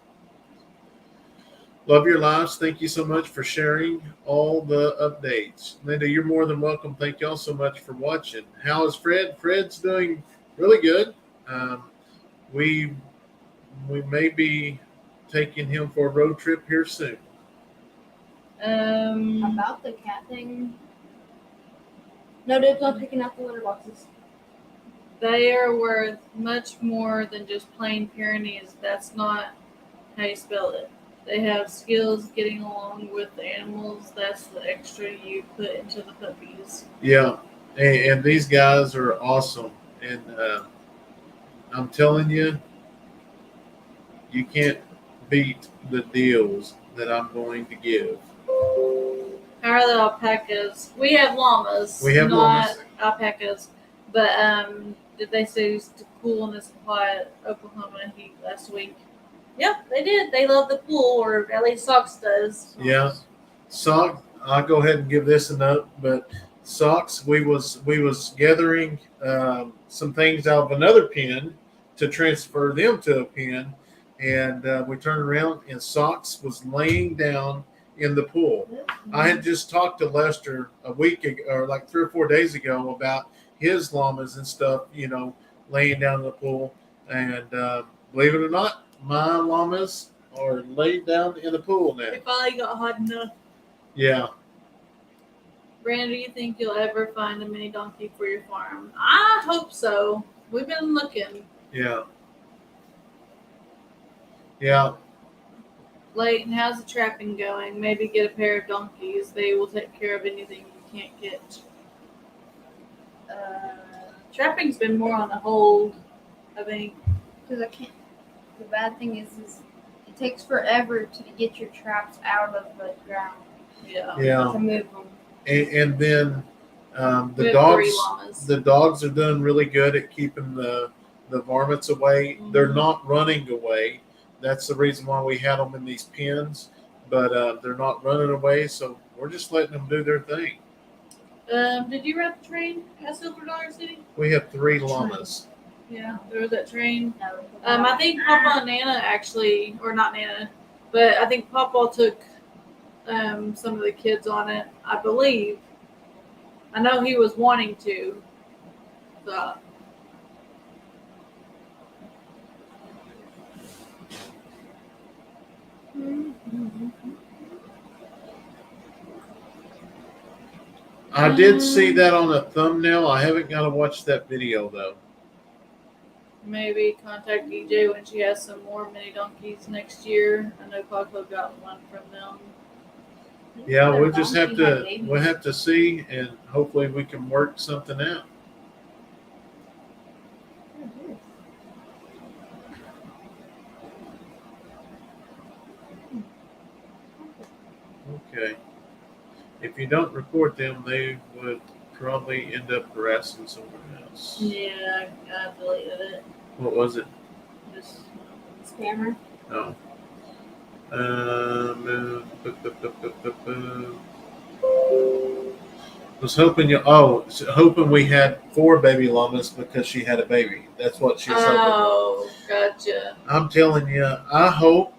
Love your lives. Thank you so much for sharing all the updates. Linda, you're more than welcome. Thank y'all so much for watching. How is Fred? Fred's doing really good. We may be taking him for a road trip here soon. About the cat thing. No, Dave's not picking out the litter boxes. They are worth much more than just plain Pyrenees. That's not how you spell it. They have skills getting along with the animals. That's the extra you put into the puppies. Yeah, and these guys are awesome. And I'm telling you, you can't beat the deals that I'm going to give. How are the alpacas? We have llamas. We have not llamas. alpacas. But did they say it's too cool in this quiet Oklahoma heat last week? Yep, they did. They love the pool, or at least Socks does. Yeah, Socks. I'll go ahead and give this an up. But Socks, we was gathering some things out of another pen to transfer them to a pen, and we turned around and Socks was laying down in the pool. I had just talked to Lester a week ago, or like 3 or 4 days ago, about his llamas and stuff, you know, laying down in the pool. And believe it or not, my llamas are laid down in the pool now. They finally got hot enough. Yeah. Brandon, do you think you'll ever find a mini donkey for your farm? I hope so. We've been looking. Yeah. Yeah. Leighton, how's the trapping going? Maybe get a pair of donkeys. They will take care of anything you can't get. Trapping's been more on the hold, I think. Because I can't. The bad thing is it takes forever to get your traps out of the ground Yeah. Yeah. to move them. And then We the have 3 dogs. llamas. The dogs are doing really good at keeping the varmints away. Mhm. They're not running away. That's the reason why we had them in these pens. But they're not running away, so we're just letting them do their thing. Did you ride the train at Silver Dollar City? We have 3 llamas. Yeah, there was that train. No. I think Papa and Nana actually, or not Nana, but I think Papa took some of the kids on it, I believe. I know he was wanting to. So. I did see that on a thumbnail. I haven't got to watch that video though. Maybe contact EJ when she has some more mini donkeys next year. I know Papa got one from them. Yeah, Their we'll just have donkey had to babies. see, and hopefully we can work something out. Okay. If you don't report them, they would probably end up harassing someone else. Yeah, I deleted it. What was it? Just Spammer. Oh. Was hoping hoping we had 4 baby llamas because she had a baby. That's what she's hoping. oh, gotcha. I'm telling you, I hope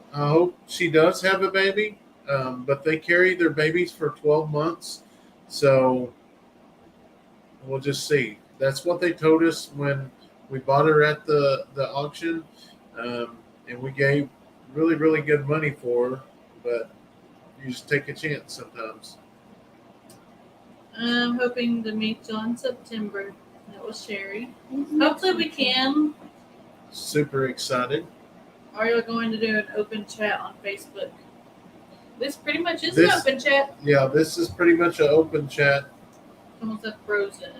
she does have a baby. But they carry their babies for 12 months, so we'll just see. That's what they told us when we bought her at the auction, and we gave really, really good money for her, but you just take a chance sometimes. I'm hoping to meet you in September. That was Sherry. Hopefully we can. Super excited. Are you going to do an open chat on Facebook? This pretty much is an open chat. Yeah, this is pretty much an open chat. Someone said frozen.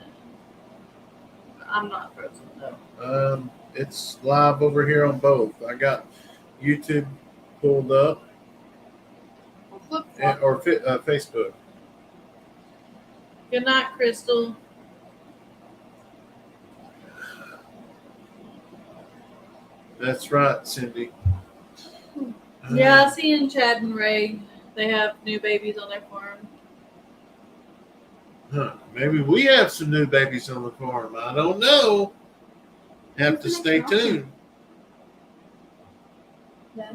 I'm not frozen though. It's live over here on both. I got YouTube pulled up or Facebook. Good night, Crystal. That's right, Cindy. Yeah, I see in Chad and Ray, they have new babies on their farm. Maybe we have some new babies on the farm. I don't know. Have to stay tuned. Yeah.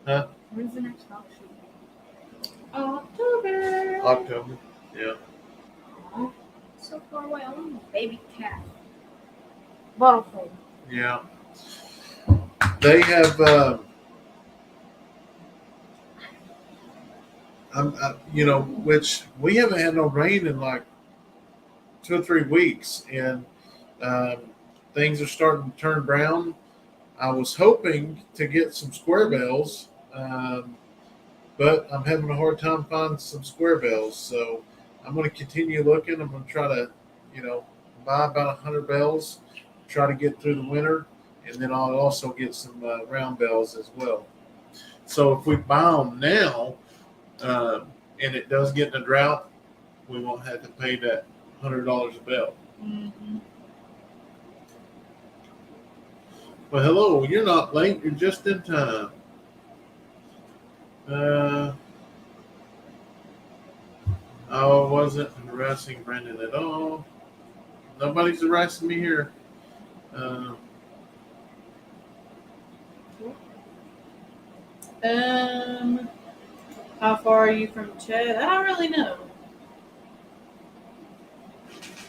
Huh? When's the next auction? October. Yeah. Aw, so far away. I want a baby cat. Bottle. Yeah. They have. Which we haven't had no rain in like 2 or 3 weeks, and things are starting to turn brown. I was hoping to get some square bells, but I'm having a hard time finding some square bells. So I'm going to continue looking. I'm going to try to, buy about 100 bells, try to get through the winter, and then I'll also get some round bells as well. So if we buy them now, and it does get in a drought, we won't have to pay that $100 a bell. Mm-hmm. Well, hello. You're not late. You're just in time. I wasn't harassing Brandon at all. Nobody's harassing me here. How far are you from Chad? I don't really know.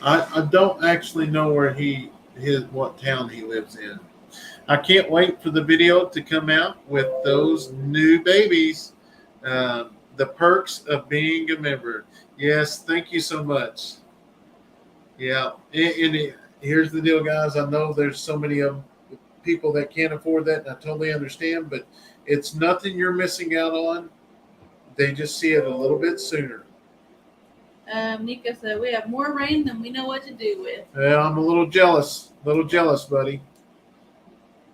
I don't actually know where he what town he lives in. I can't wait for the video to come out with those new babies. The perks of being a member. Yes, thank you so much. Yeah, here's the deal, guys. I know there's so many of people that can't afford that, and I totally understand, but it's nothing you're missing out on. They just see it a little bit sooner. Nico said we have more rain than we know what to do with. Yeah, I'm a little jealous. Buddy.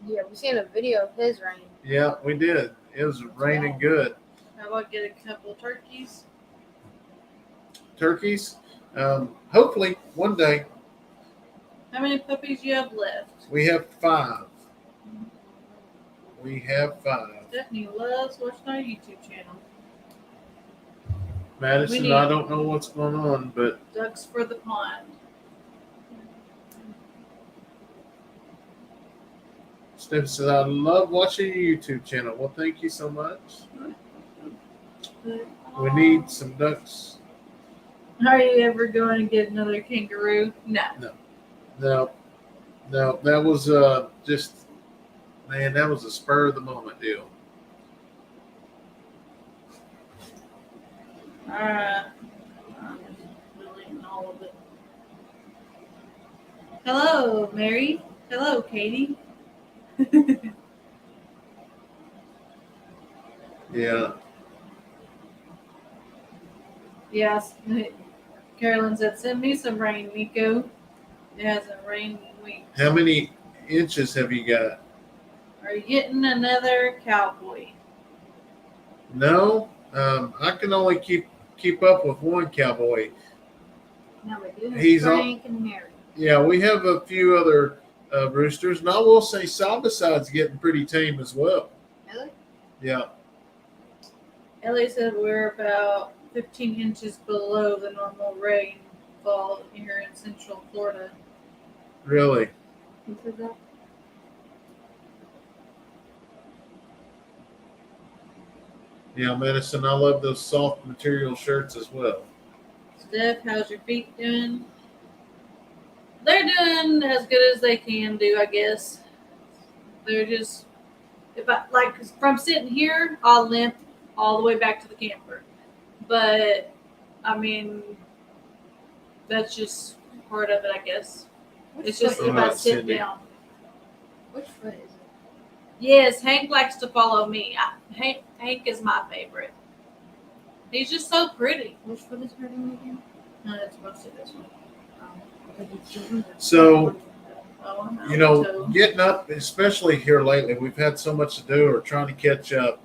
Yeah, we seen a video of his rain. Yeah, we did. It was raining good. How about get a couple turkeys? Turkeys? Hopefully, one day. How many puppies you have left? We have 5. Stephanie loves watching our YouTube channel. Madison, I don't know what's going on, but ducks for the pond. Steph says, I love watching your YouTube channel. Well, thank you so much. We need some ducks. Are you ever going to get another kangaroo? No. That was just, man, that was a spur of the moment deal. I'm deleting all of it. Hello, Mary. Hello, Katie. Yeah. Yes. Carolyn said, send me some rain, Nico. It hasn't rained in weeks. How many inches have you got? Are you getting another cowboy? No. I can only keep up with one cowboy. No, we do. He's Frank and Mary. Yeah, we have a few other roosters, and I will say Side-by-Side's getting pretty tame as well. Really? Yeah. Ellie said we're about 15 inches below the normal rainfall here in Central Florida. Really? Who said that? Yeah, Madison, I love those soft material shirts as well. Steph, how's your feet doing? They're doing as good as they can do, I guess. They're just, if I like from sitting here, I'll limp all the way back to the camper. But I mean, that's just part of it, I guess. It's just if I sit down. Which foot is it? Yes, Hank likes to follow me. Hank is my favorite. He's just so pretty. Which foot is hurting again? No, it's mostly this one. So, Oh, getting up, especially here lately, we've had so much to do or trying to catch up.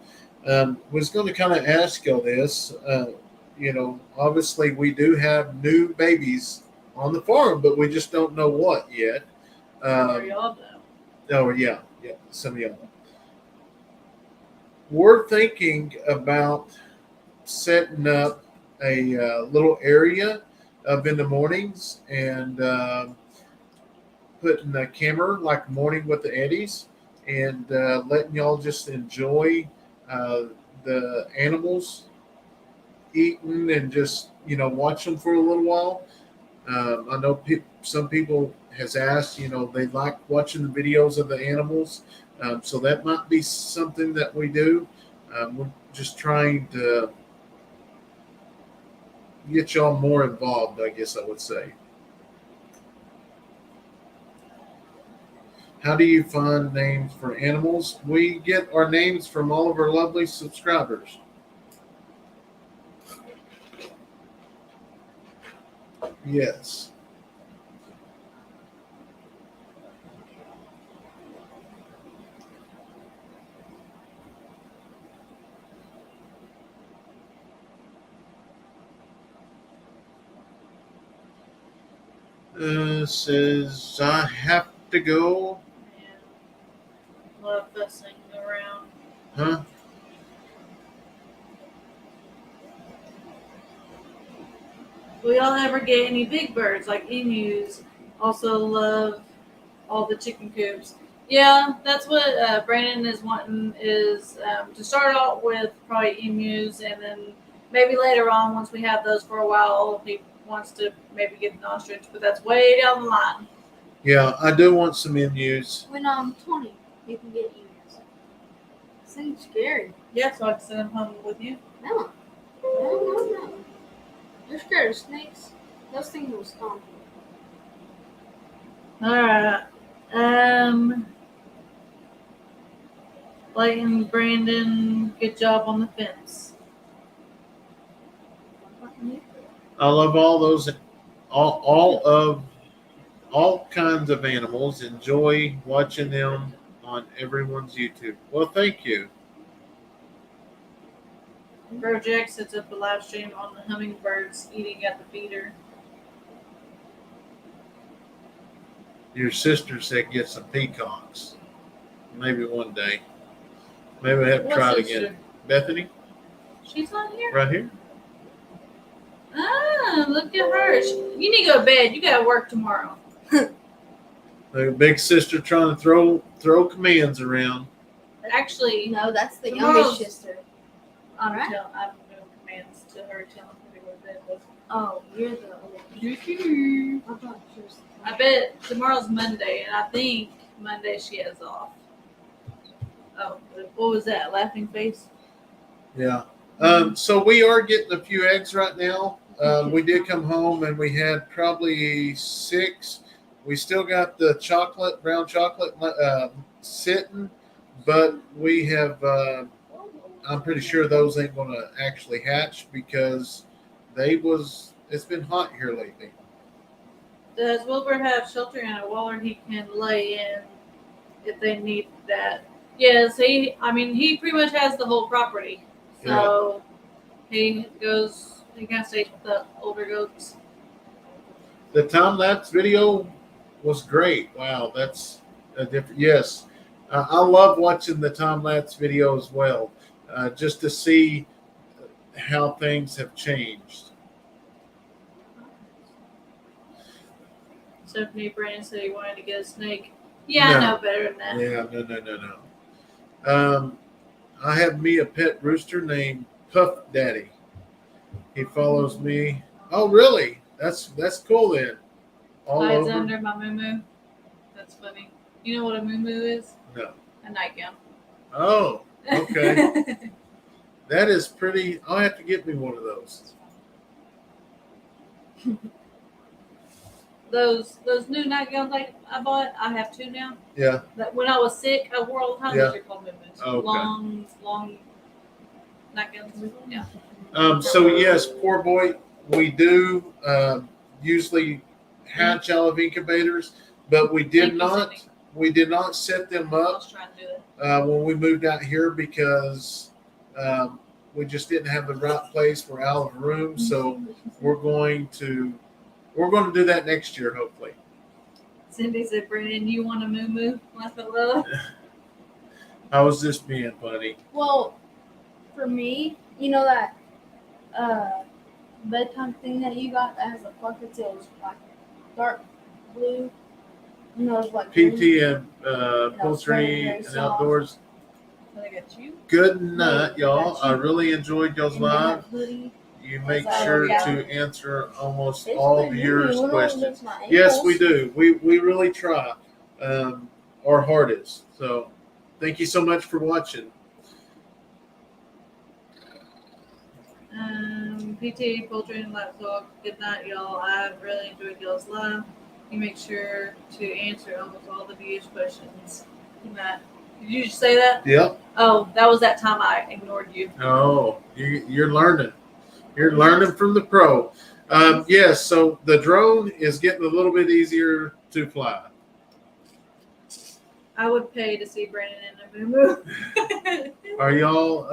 Was going to kind of ask you this. Obviously we do have new babies on the farm, but we just don't know what yet. y'all know. Oh, yeah, some of y'all. We're thinking about setting up a little area up in the mornings and putting a camera like Morning with the Eddies and letting y'all just enjoy the animals eating and just watch them for a little while. I know some people has asked, they like watching the videos of the animals, so that might be something that we do. We're just trying to get y'all more involved, I guess I would say. How do you find names for animals? We get our names from all of our lovely subscribers. Yes. Says I have to go. Yeah. A lot of fussing around. Huh? Will y'all ever get any big birds like emus? Also love all the chicken coops. Yeah, that's what Brandon is wanting is to start out with probably emus, and then maybe later on, once we have those for a while, he wants to maybe get an ostrich, but that's way down the line. Yeah, I do want some MUs. When 20, you can get emails. Seems scary. Yeah, so I can send them home with you. No. No. You're scared of snakes? Those things will stomp you. Alright. Leighton, Brandon, good job on the fence. I love all those, all kinds of animals. Enjoy watching them on everyone's YouTube. Well, thank you. Bro Jack sets up a live stream on the hummingbirds eating at the feeder. Your sister said get some peacocks. Maybe one day. Maybe I have to What try it sister? again. Bethany, She's on here? right here. Ah, look at her. You need to go to bed. You got to work tomorrow. The big sister trying to throw commands around. Actually, No, that's the Tomorrow's- youngest sister. I'm Alright. doing commands to her telling her to go to bed. With. Oh, you're the oldest. I thought she was. I bet tomorrow's Monday, and I think Monday she has off. Oh, what was that? Laughing face? Yeah. So we are getting a few eggs right now. We did come home and we had probably 6. We still got the brown chocolate sitting, but we have, I'm pretty sure those ain't going to actually hatch because it's been hot here lately. Does Wilbur have shelter and a waller he can lay in if they need that? Yes, he pretty much has the whole property. So he kind of stays with the older goats. The time lapse video was great. Wow, that's a different. Yes, I love watching the time lapse video as well, just to see how things have changed. Stephanie Brandon said he wanted to get a snake. Yeah, I No. know better than that. Yeah, no. I have me a pet rooster named Puff Daddy. He follows me. Oh, really? That's cool then. All Hides over. under my moo. That's funny. You know what a moo is? No. A nightgown. Oh, okay. That is pretty. I'll have to get me one of those. Those new nightgowns I bought, I have 2 now. Yeah. That when I was sick, I wore all the time. Yeah. Those are called moo-moos. Oh, okay. Long nightgowns. Yeah. So yes, poor boy, we do usually hatch out of incubators, but we did Thank you, not. Cindy. We did not set them I up was trying to do it. when we moved out here because we just didn't have the right place. We're out of room, so we're going to do that next year, hopefully. Cindy said, "Brandon, you want a moo? Laugh at love." I was just being funny. Well, for me, you know that bedtime thing that you got that has the pockets, it was like dark blue. You know, it's like PT and poultry very and soft. outdoors. I got you. Good night, y'all. I really enjoyed y'all's And then live. that hoodie. You make Oh, sure yeah. to answer almost Basically, all viewers' questions. Yes, we do. We really try our hardest. So thank you so much for watching. PT, poultry, and livestock. Good night, y'all. I've really enjoyed y'all's live. You make sure to answer almost all the viewers' questions. Good night. Did you just say that? Yep. Oh, that was that time I ignored you. Oh, you're learning. You're learning from the pro. Yes, so the drone is getting a little bit easier to fly. I would pay to see Brandon in a moo. Are y'all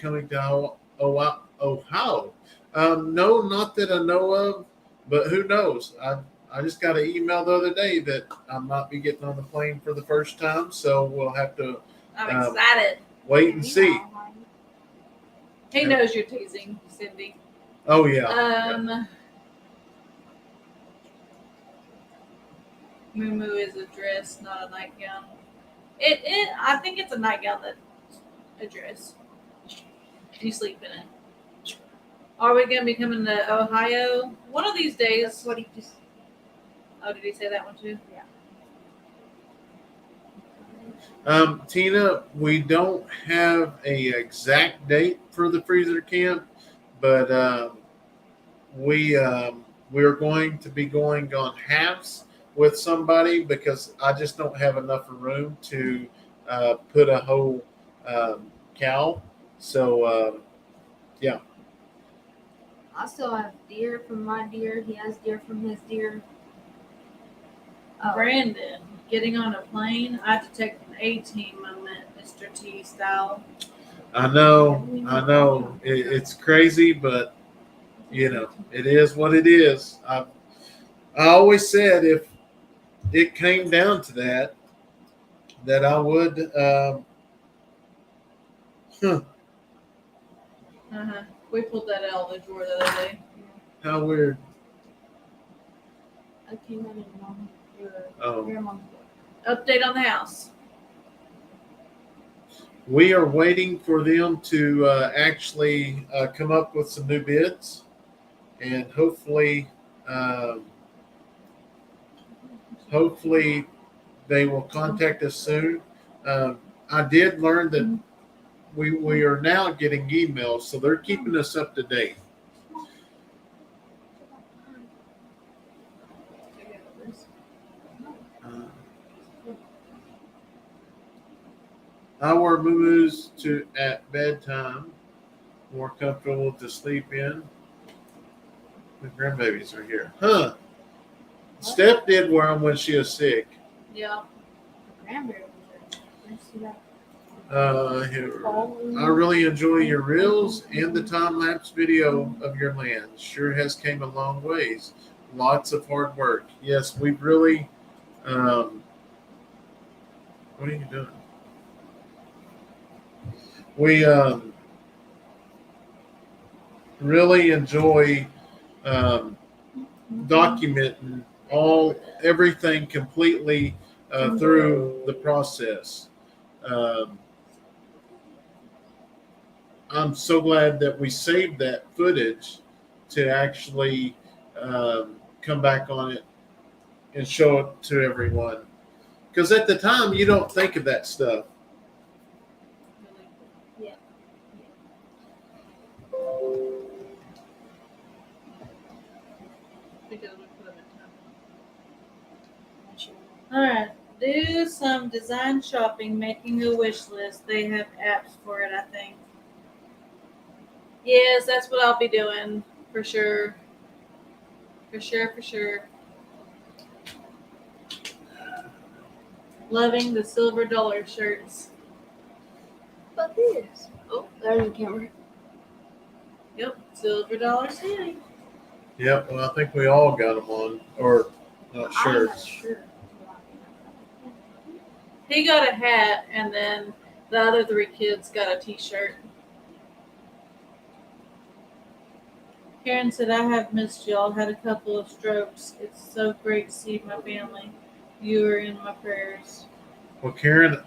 coming to Ohio? No, not that I know of, but who knows? I just got an email the other day that I might be getting on the plane for the first time, so we'll have to I'm excited. wait and see. He knows you're teasing, Cindy. Oh yeah. Moo is a dress, not a nightgown. I think it's a nightgown that's a dress. You sleep in it. Are we gonna be coming to Ohio? One of these days. That's what he just. Oh, did he say that one too? Tina, we don't have a exact date for the freezer camp, but we're going to be going on halves with somebody because I just don't have enough room to put a whole cow. So yeah. I still have deer from my deer. He has deer from his deer. Brandon, getting on a plane, I detect an A-team movement, Mr. T style. I know. It's crazy, but it is what it is. I always said if it came down to that I would. We pulled that out of the drawer the other day. How weird. I came in and mom, your Oh. grandma's Update on the house. We are waiting for them to actually come up with some new bids, and hopefully they will contact us soon. I did learn that we are now getting emails, so they're keeping us up to date. Our moo-moos to at bedtime, more comfortable to sleep in. The grandbabies are here, huh? Steph did wear them when she was sick. Yeah. cranberry. Let's see that. Here. I really enjoy your reels and the time lapse video of your land. Sure has came a long ways. Lots of hard work. Yes, we've really. What are you doing? We really enjoy documenting everything completely through the process. I'm so glad that we saved that footage to actually come back on it and show it to everyone. Because at the time, you don't think of that stuff. Yeah. Because we put them in time. All right. Do some design shopping, making a wish list. They have apps for it, I think. Yes, that's what I'll be doing for sure. For sure. Loving the silver dollar shirts. But this. Oh, there's the camera. Yep, silver dollar city. Yep, well, I think we all got them on, or not shirts. Sure. He got a hat, and then the other 3 kids got a t-shirt. Karen said, I have missed y'all. Had a couple of strokes. It's so great to see my family. You are in my prayers. Well, Karen,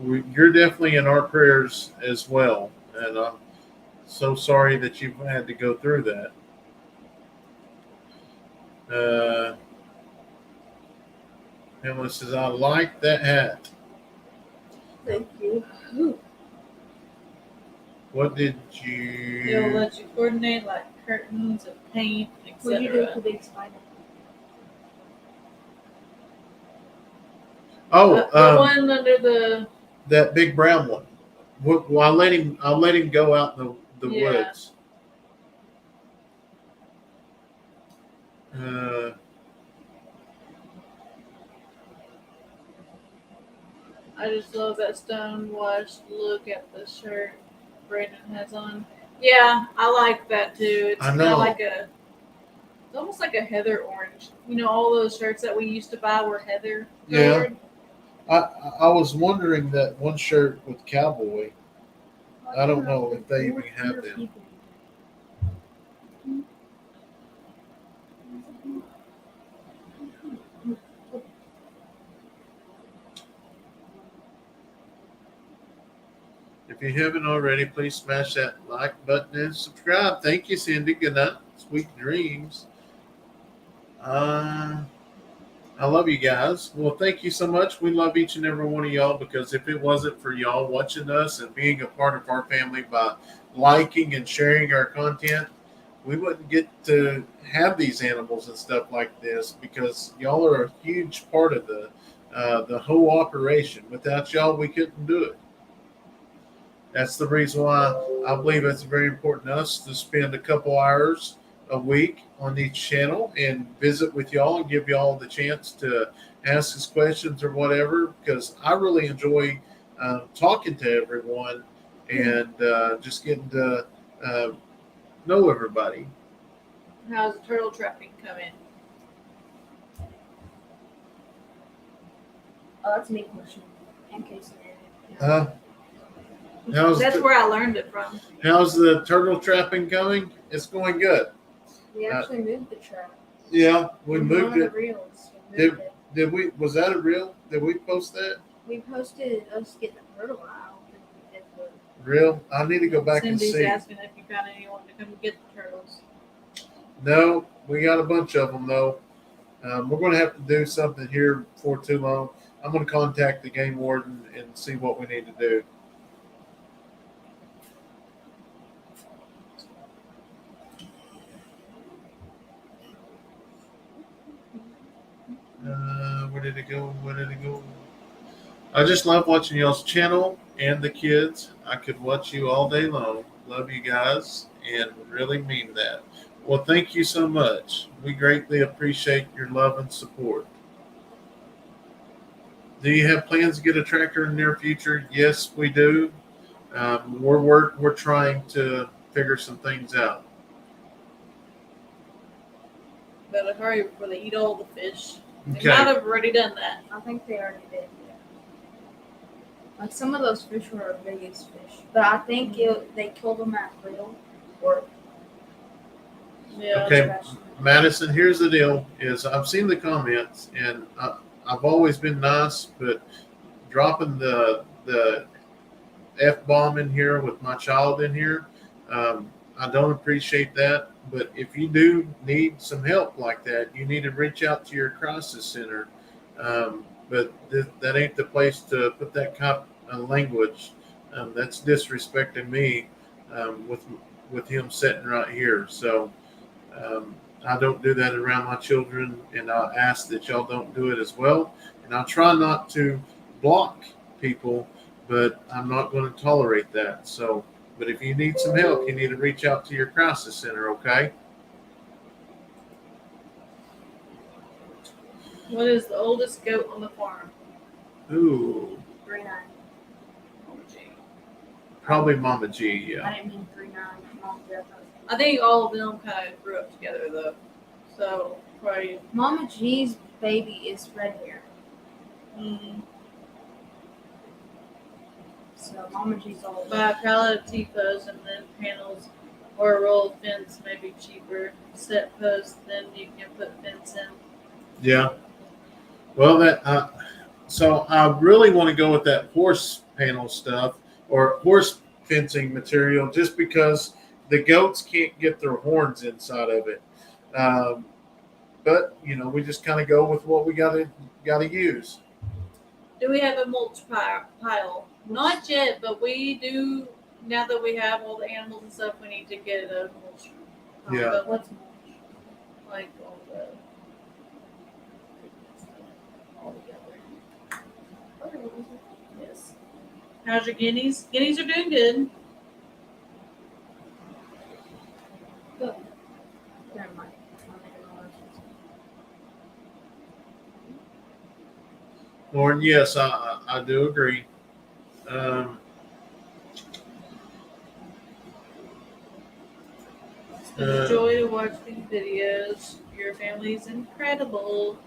you're definitely in our prayers as well. And I'm so sorry that you've had to go through that. Emily says, I like that hat. Thank you. What did It'll you... let you coordinate like curtains and paint, What do you do with the etc. big spider? Oh, The one under the that big brown one. Well, I'll let him go out in the Yeah. woods. I just love that stone washed look at the shirt Brandon has on. Yeah, I like that too. It's I kind know. of like it's almost like a heather orange. You know, all those shirts that we used to buy were heather colored. I was wondering that one shirt with cowboy. I don't know if they even have them. If you haven't already, please smash that like button and subscribe. Thank you, Cindy. Good night. Sweet dreams. I love you guys. Well, thank you so much. We love each and every one of y'all, because if it wasn't for y'all watching us and being a part of our family by liking and sharing our content, we wouldn't get to have these animals and stuff like this, because y'all are a huge part of the whole operation. Without y'all, we couldn't do it. That's the reason why I believe it's very important to us to spend a couple hours a week on each channel and visit with y'all and give y'all the chance to ask us questions or whatever, because I really enjoy talking to everyone and just getting to know everybody. How's the turtle trapping coming? Oh, that's a me question. And Kayson. That's where I learned it from. How's the turtle trapping going? It's going good. We actually moved the trap. Yeah, we moved One it. of the reels. We moved it. Did we? Was that a reel? Did we post that? We posted us getting a turtle out. Real? I need to go back Cindy's and see. asking if you found anyone to come get the turtles. No, we got a bunch of them though. We're going to have to do something here before too long. I'm going to contact the game warden and see what we need to do. Where did it go? Where did it go? I just love watching y'all's channel and the kids. I could watch you all day long. Love you guys and really mean that. Well, thank you so much. We greatly appreciate your love and support. Do you have plans to get a tractor in the near future? Yes, we do. We're trying to figure some things out. Better hurry before they eat all the fish. They Okay. might have already done that. I think they already did. Yeah. Like some of those fish were our biggest fish, but I think they killed them at real or. Yeah. Okay. Madison, here's the deal: is I've seen the comments, and I've always been nice, but dropping the F-bomb in here with my child in here, I don't appreciate that. But if you do need some help like that, you need to reach out to your crisis center. But that ain't the place to put that kind of language. That's disrespecting me with him sitting right here. So I don't do that around my children, and I ask that y'all don't do it as well. And I try not to block people, but I'm not going to tolerate that. So, but if you need some help, you need to reach out to your crisis center, okay? What is the oldest goat on the farm? Ooh, 3-9. Oh, gee. probably Mama G, yeah. I didn't mean 3-9. Mom, I think all of them kind of grew up together though. So probably. Mama G's baby is red hair. So Mama G's all. Buy a pallet of T-posts and then panels, or a roll of fence may be cheaper. Set posts, then you can put fence in. Yeah. Well, so I really want to go with that horse panel stuff or horse fencing material, just because the goats can't get their horns inside of it. But we just kind of go with what we got to use. Do we have a mulch pile? Not yet, but we do. Now that we have all the animals and stuff, we need to get a mulch pile. Yeah. But What's mulch? like all together. Yes. How's your guineas? Guineas are doing good. Good. Never mind. Lauren, yes, I do agree. It's been a joy to watch these videos. Your family is incredible.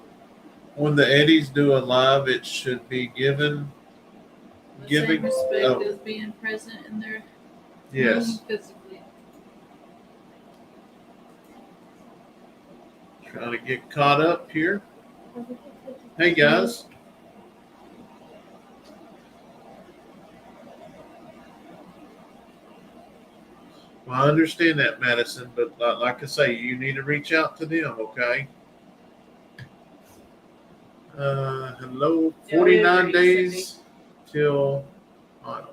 When the Eddies do a live, it should be given. The same respect as being present in their Yes. home physically. Trying to get caught up here. Hey guys. Well, I understand that, Madison, but like I say, you need to reach out to them, okay? Hello. Yeah, we 49 agree, days till autumn.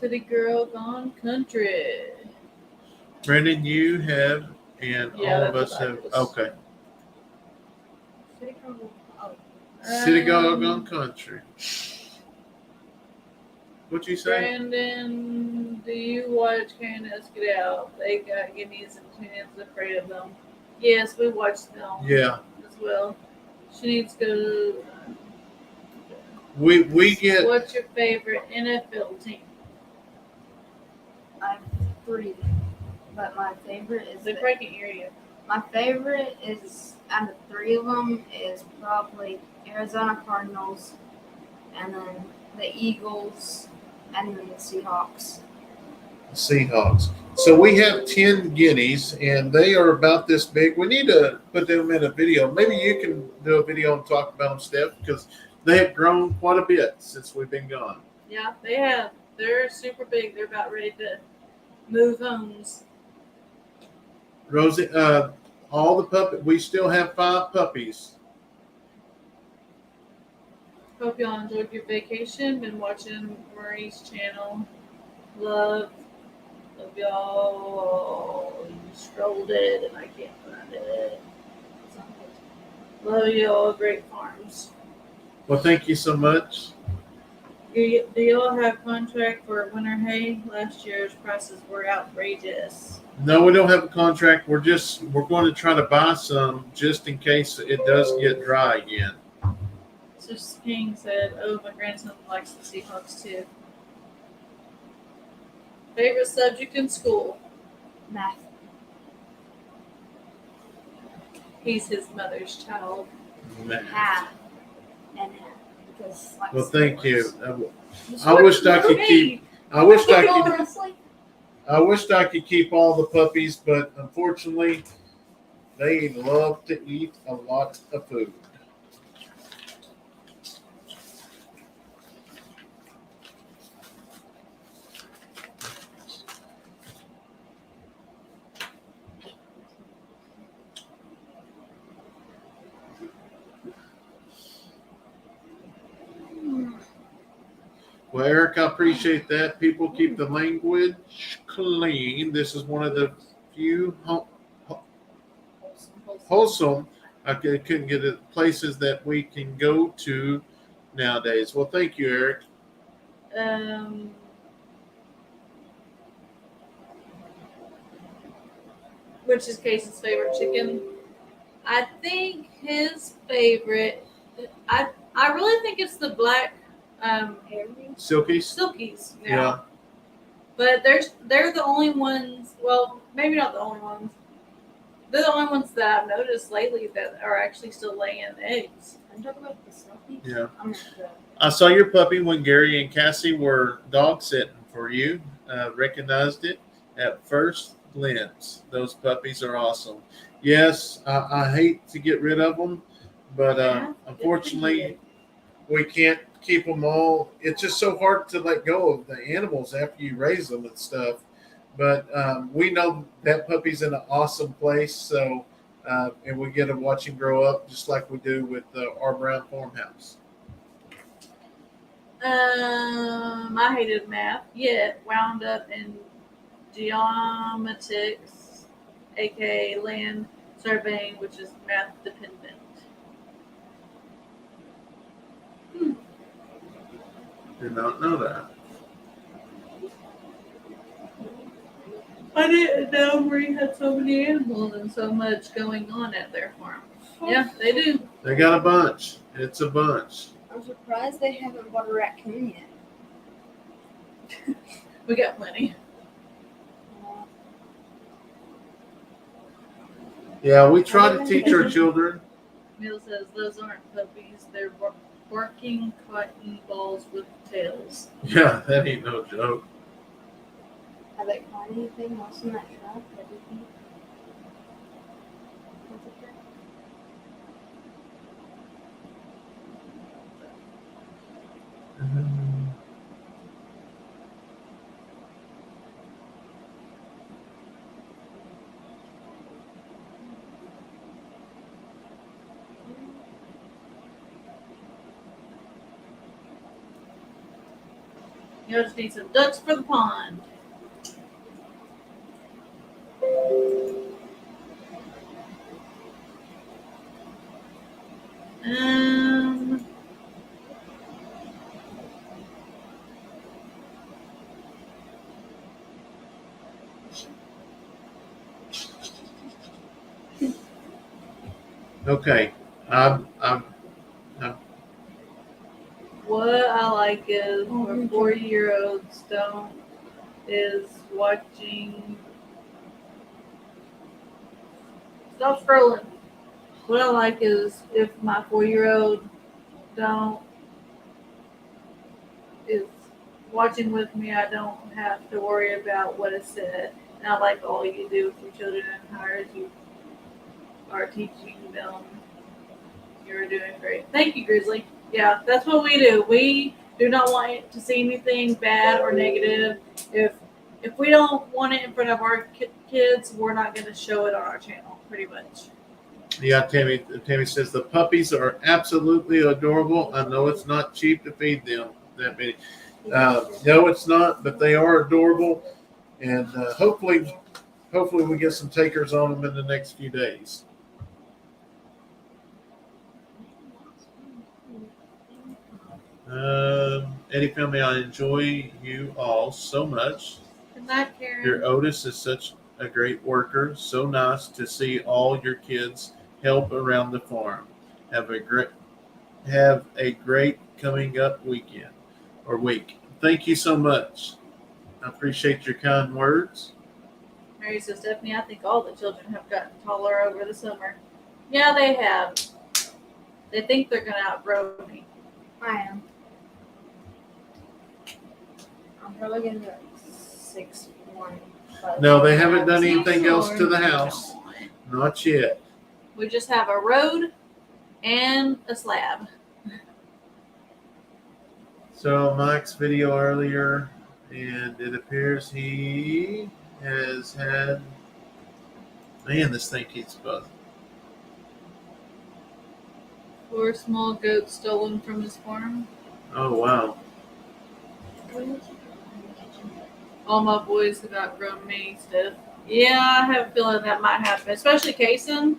City girl gone country. Brandon, you have, and Yeah, all of that's us what I have. was. Okay. City Girl. Oh, City Um, Doggone Country. What'd you say? Brandon, do you watch Candace Get Out? They got guineas and she is afraid of them. Yes, we watched them Yeah. as well. She needs to go. We get What's your favorite NFL team? I have 3, but my favorite is They probably can't hear you. my favorite is out of 3 of them is probably Arizona Cardinals, and then the Eagles, and then the Seahawks. Seahawks. So we have 10 guineas, and they are about this big. We need to put them in a video. Maybe you can do a video and talk about them, Steph, because they have grown quite a bit since we've been gone. Yeah, they have. They're super big. They're about ready to move homes. Rosie, all the puppies. We still have 5 puppies. Hope y'all enjoyed your vacation. Been watching Marie's channel. Love y'all. Strolled it and I can't find it. Love y'all. Great farms. Well, thank you so much. Do y'all have contract for winter hay? Last year's prices were outrageous. No, we don't have a contract. We're going to try to buy some just in case it does get dry again. So King said, "Oh, my grandson likes the Seahawks too." Favorite subject in school? Math. He's his mother's child. Half. And half. Because, like, Well, thank you. Just I what- wished I could okay. keep. I wished I could. Honestly, I wished I could keep all the puppies, but unfortunately, they love to eat a lot of food. Well, Eric, I appreciate that. People keep the language clean. This is one of the few wholesome. I couldn't get it places that we can go to nowadays. Well, thank you, Eric. Which is Kayson's favorite chicken? I think his favorite. I really think it's the black Silkies. silkies. Now. Yeah. But they're the only ones. Well, maybe not the only ones. They're the only ones that I've noticed lately that are actually still laying eggs. I'm talking about the Snoopy. Yeah. I'm not sure. I saw your puppy when Gary and Cassie were dog sitting for you. Recognized it at first glimpse. Those puppies are awesome. Yes, I hate to get rid of them, but unfortunately, we can't keep them all. It's just so hard to let go of the animals after you raise them and stuff. But we know that puppy's in an awesome place, so and we get to watch him grow up just like we do with our brown farmhouse. I hated math, yet wound up in geomatics, aka land surveying, which is math dependent. Did not know that. I didn't know Marie had so many animals and so much going on at their farm. Yeah, they do. They got a bunch. It's a bunch. I'm surprised they haven't bought a raccoon yet. We got plenty. Yeah, we try to teach our children. Neil says those aren't puppies; they're barking cotton balls with tails. Yeah, that ain't no joke. Have they caught anything else in that trap? Everything? You just need some ducks for the pond. Um, Okay. I'm what I like is where 4-year-olds don't is watching. Stop scrolling. What I like is if my 4-year-old don't is watching with me, I don't have to worry about what is said. And I like all you do with your children and how you are teaching them. You're doing great. Thank you, Grizzly. Yeah, that's what we do. We do not want to see anything bad or negative. If we don't want it in front of our kids, we're not going to show it on our channel, pretty much. Yeah, Tammy says the puppies are absolutely adorable. I know it's not cheap to feed them that many. No, it's not, but they are adorable, and hopefully we get some takers on them in the next few days. Eddy family, I enjoy you all so much. Good night, Karen. Your Otis is such a great worker. So nice to see all your kids help around the farm. Have a great coming up weekend or week. Thank you so much. I appreciate your kind words. Mary says, Stephanie, I think all the children have gotten taller over the summer. Yeah, they have. They think they're going to outgrow me. I am. I'm probably going to go 6'1". No, they haven't done anything else to the house. Not yet. We just have a road and a slab. So Mike's video earlier, and it appears he has had. Man, this thing keeps buzzing. 4 small goats stolen from his farm. Oh wow. All my boys have outgrown me, Steph. Yeah, I have a feeling that might happen, especially Kayson.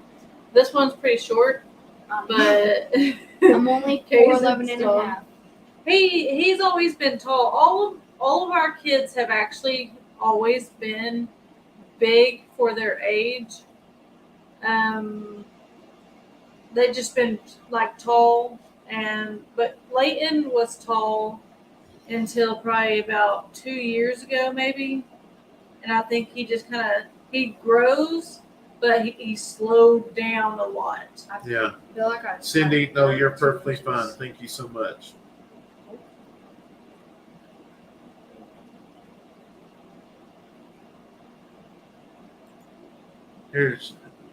This one's pretty short, but I'm only 4'11" and a half. He's always been tall. All of our kids have actually always been big for their age. They've just been like tall, but Leighton was tall until probably about 2 years ago, maybe. And I think he just he grows, but he slowed down a lot. Yeah. I feel like Cindy, no, you're perfectly fine. Thank you so much.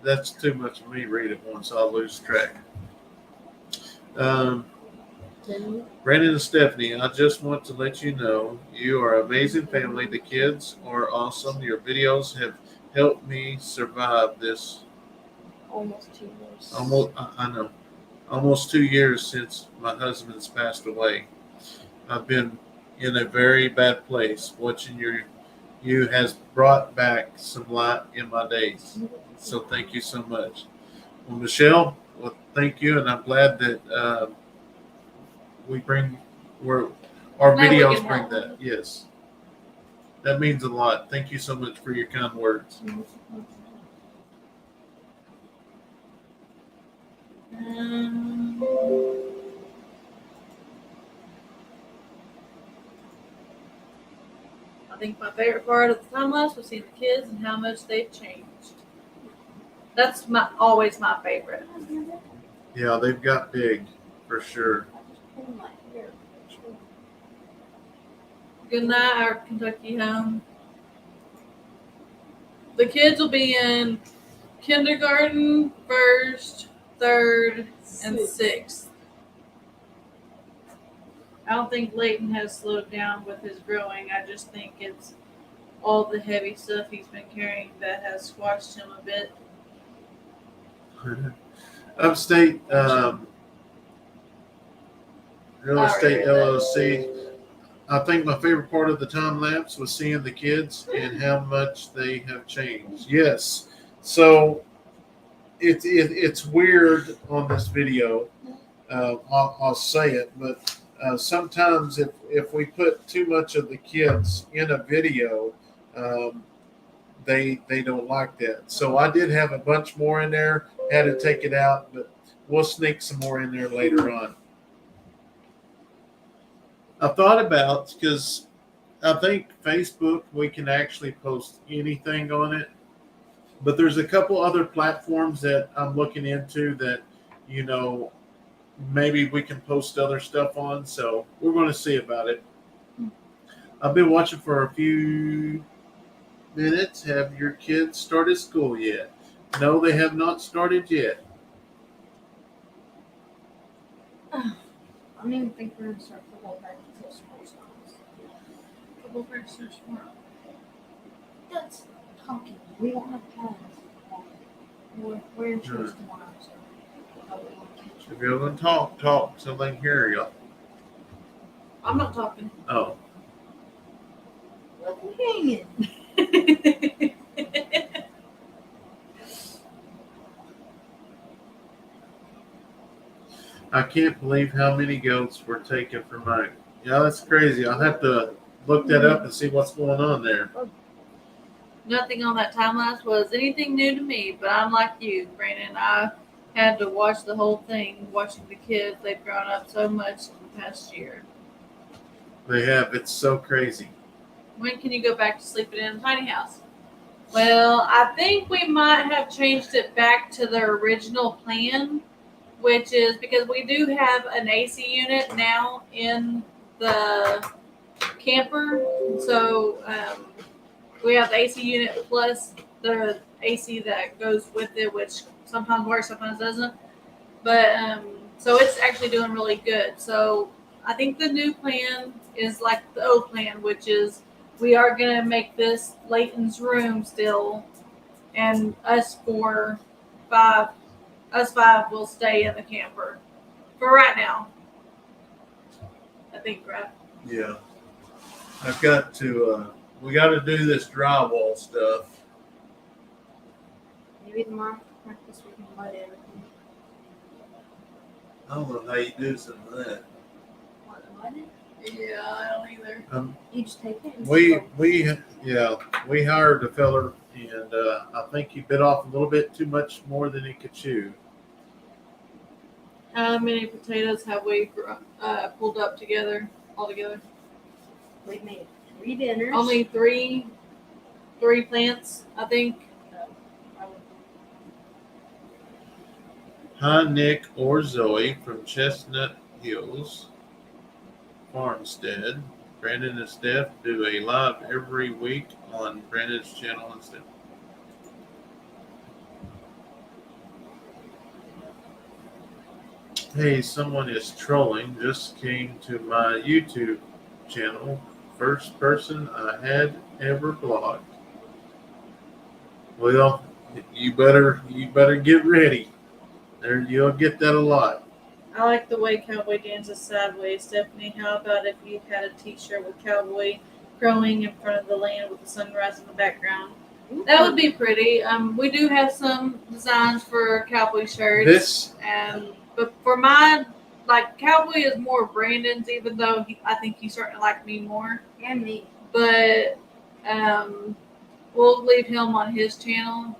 That's too much for me to read at once. I'll lose track. Brandon and Stephanie, I just want to let you know you are an amazing family. The kids are awesome. Your videos have helped me survive this. Almost 2 years. I know. Almost 2 years since my husband's passed away. I've been in a very bad place. Watching you has brought back some light in my days. So thank you so much. Well, Michelle, well, thank you, and I'm glad that our videos bring that. Yes, that means a lot. Thank you so much for your kind words. I think my favorite part of the time lapse was seeing the kids and how much they've changed. That's always my favorite. Yeah, they've got big for sure. Good night, our Kentucky home. The kids will be in kindergarten, 1st, 3rd, and 6th. I don't think Leighton has slowed down with his growing. I just think it's all the heavy stuff he's been carrying that has squashed him a bit. Upstate Real Estate LLC. I think my favorite part of the time lapse was seeing the kids and how much they have changed. Yes. So it's weird on this video. I'll say it, but sometimes if we put too much of the kids in a video, um, they don't like that. So I did have a bunch more in there. Had to take it out, but we'll sneak some more in there later on. I thought about, because I think Facebook, we can actually post anything on it, but there's a couple other platforms that I'm looking into that, maybe we can post other stuff on. So we're going to see about it. I've been watching for a few minutes. Have your kids started school yet? No, they have not started yet. I don't even think we're going to start football practice until school starts. Football practice starts tomorrow. That's talking. We won't have pads. We're in church tomorrow, so we won't catch If you're going to talk so they can hear you. I'm not talking. Oh. Let me hanging. I can't believe how many goats were taken from mine. Yeah, that's crazy. I'll have to look that up and see what's going on there. Nothing on that time lapse was anything new to me, but I'm like you, Brandon. I had to watch the whole thing, watching the kids. They've grown up so much in the past year. They have. It's so crazy. When can you go back to sleeping in a tiny house? Well, I think we might have changed it back to the original plan, which is because we do have an AC unit now in the camper. So we have the AC unit plus the AC that goes with it, which sometimes works, sometimes doesn't. But so it's actually doing really good. So I think the new plan is like the old plan, which is we are going to make this Leighton's room still, and us five will stay in the camper for right now. I think, right? Yeah. I've got to, we got to do this drywall stuff. Maybe tomorrow practice we can mud everything. I don't know how you do some of that. What, mud it? Yeah, I don't either. You just take it and we hired a feller, and I think he bit off a little bit too much more than he could chew. How many potatoes have we pulled up all together? we've made 3 dinners. Only three plants, I think. Hi, Nick or Zoe from Chestnut Hills Farmstead. Brandon and Steph do a live every week on Brandon's channel and Steph. Hey, someone is trolling. Just came to my YouTube channel. First person I had ever blocked. Well, you better get ready. There, you'll get that a lot. I like the way Cowboy dances sideways. Stephanie, how about if you had a t-shirt with Cowboy crowing in front of the land with the sunrise in the background? That would be pretty. We do have some designs for Cowboy shirts. But for mine, like, Cowboy is more Brandon's, even though I think he's starting to like me more. And me. But we'll leave him on his channel,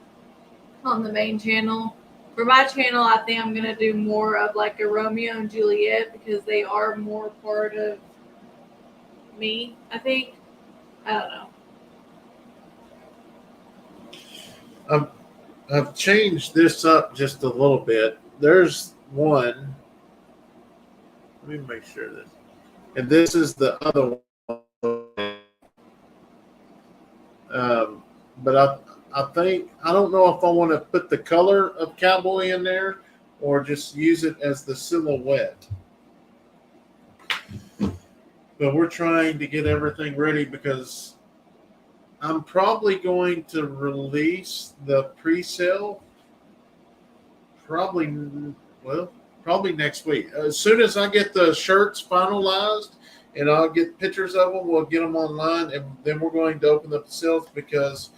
on the main channel. For my channel, I think I'm going to do more of like a Romeo and Juliet, because they are more part of me, I think. I don't know. I've changed this up just a little bit. There's one. Let me make sure this. And this is the other one. But I think, I don't know if I want to put the color of Cowboy in there or just use it as the silhouette. But we're trying to get everything ready because I'm probably going to release the pre-sale probably next week. As soon as I get the shirts finalized and I'll get pictures of them. We'll get them online, and then we're going to open up the sales because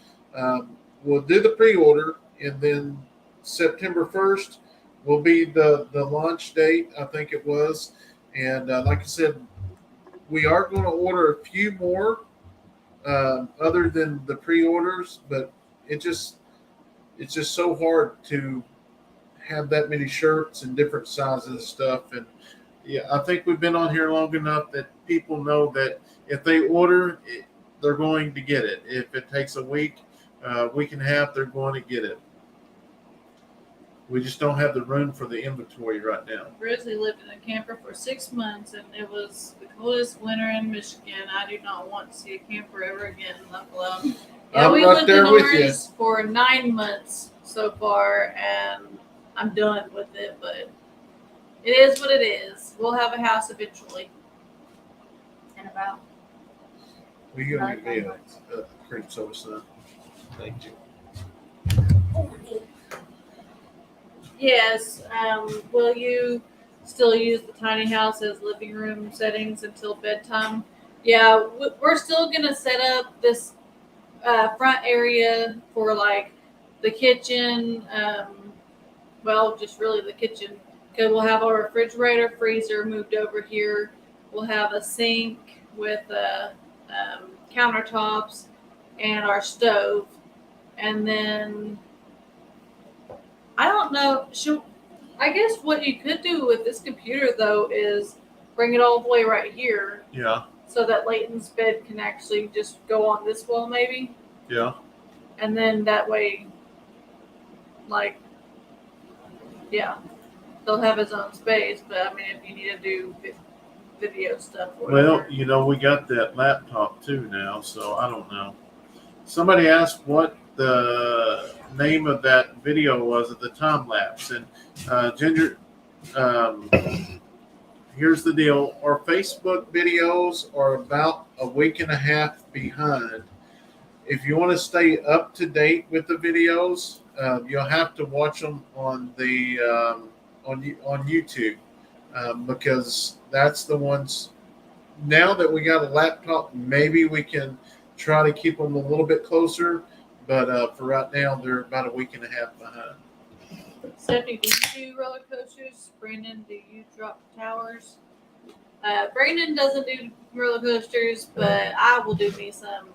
we'll do the pre-order, and then September 1st will be the launch date, I think it was. And like I said, we are going to order a few more other than the pre-orders, but it's just so hard to have that many shirts and different sizes and stuff. And yeah, I think we've been on here long enough that people know that if they order, they're going to get it. If it takes a week and a half, they're going to get it. We just don't have the room for the inventory right now. Grizzly lived in a camper for 6 months, and it was the coldest winter in Michigan. I do not want to see a camper ever again, left alone. Yeah, I'm we right lived there in with you. ours for 9 months so far, and I'm done with it. But it is what it is. We'll have a house eventually. And about. Will you give me a cream soda, son? Thank you. Yes. Will you still use the tiny house as living room settings until bedtime? Yeah, we're still gonna set up this front area for like the kitchen. Well, just really the kitchen, because we'll have our refrigerator, freezer moved over here. We'll have a sink with countertops and our stove, and then I don't know. I guess what you could do with this computer though is bring it all the way right here, Yeah, so that Leighton's bed can actually just go on this wall, maybe, yeah. and then that way, like, yeah, they'll have his own space. But I mean, if you need to do video stuff, or Well, whatever. we got that laptop too now, so I don't know. Somebody asked what the name of that video was at the time lapse, and Ginger, here's the deal: our Facebook videos are about a week and a half behind. If you want to stay up to date with the videos, you'll have to watch them on the on YouTube because that's the ones. Now that we got a laptop, maybe we can try to keep them a little bit closer. But for right now, they're about a week and a half behind. Stephanie, do you do roller coasters? Brandon, do you drop towers? Brandon doesn't do roller coasters, but I will do me some.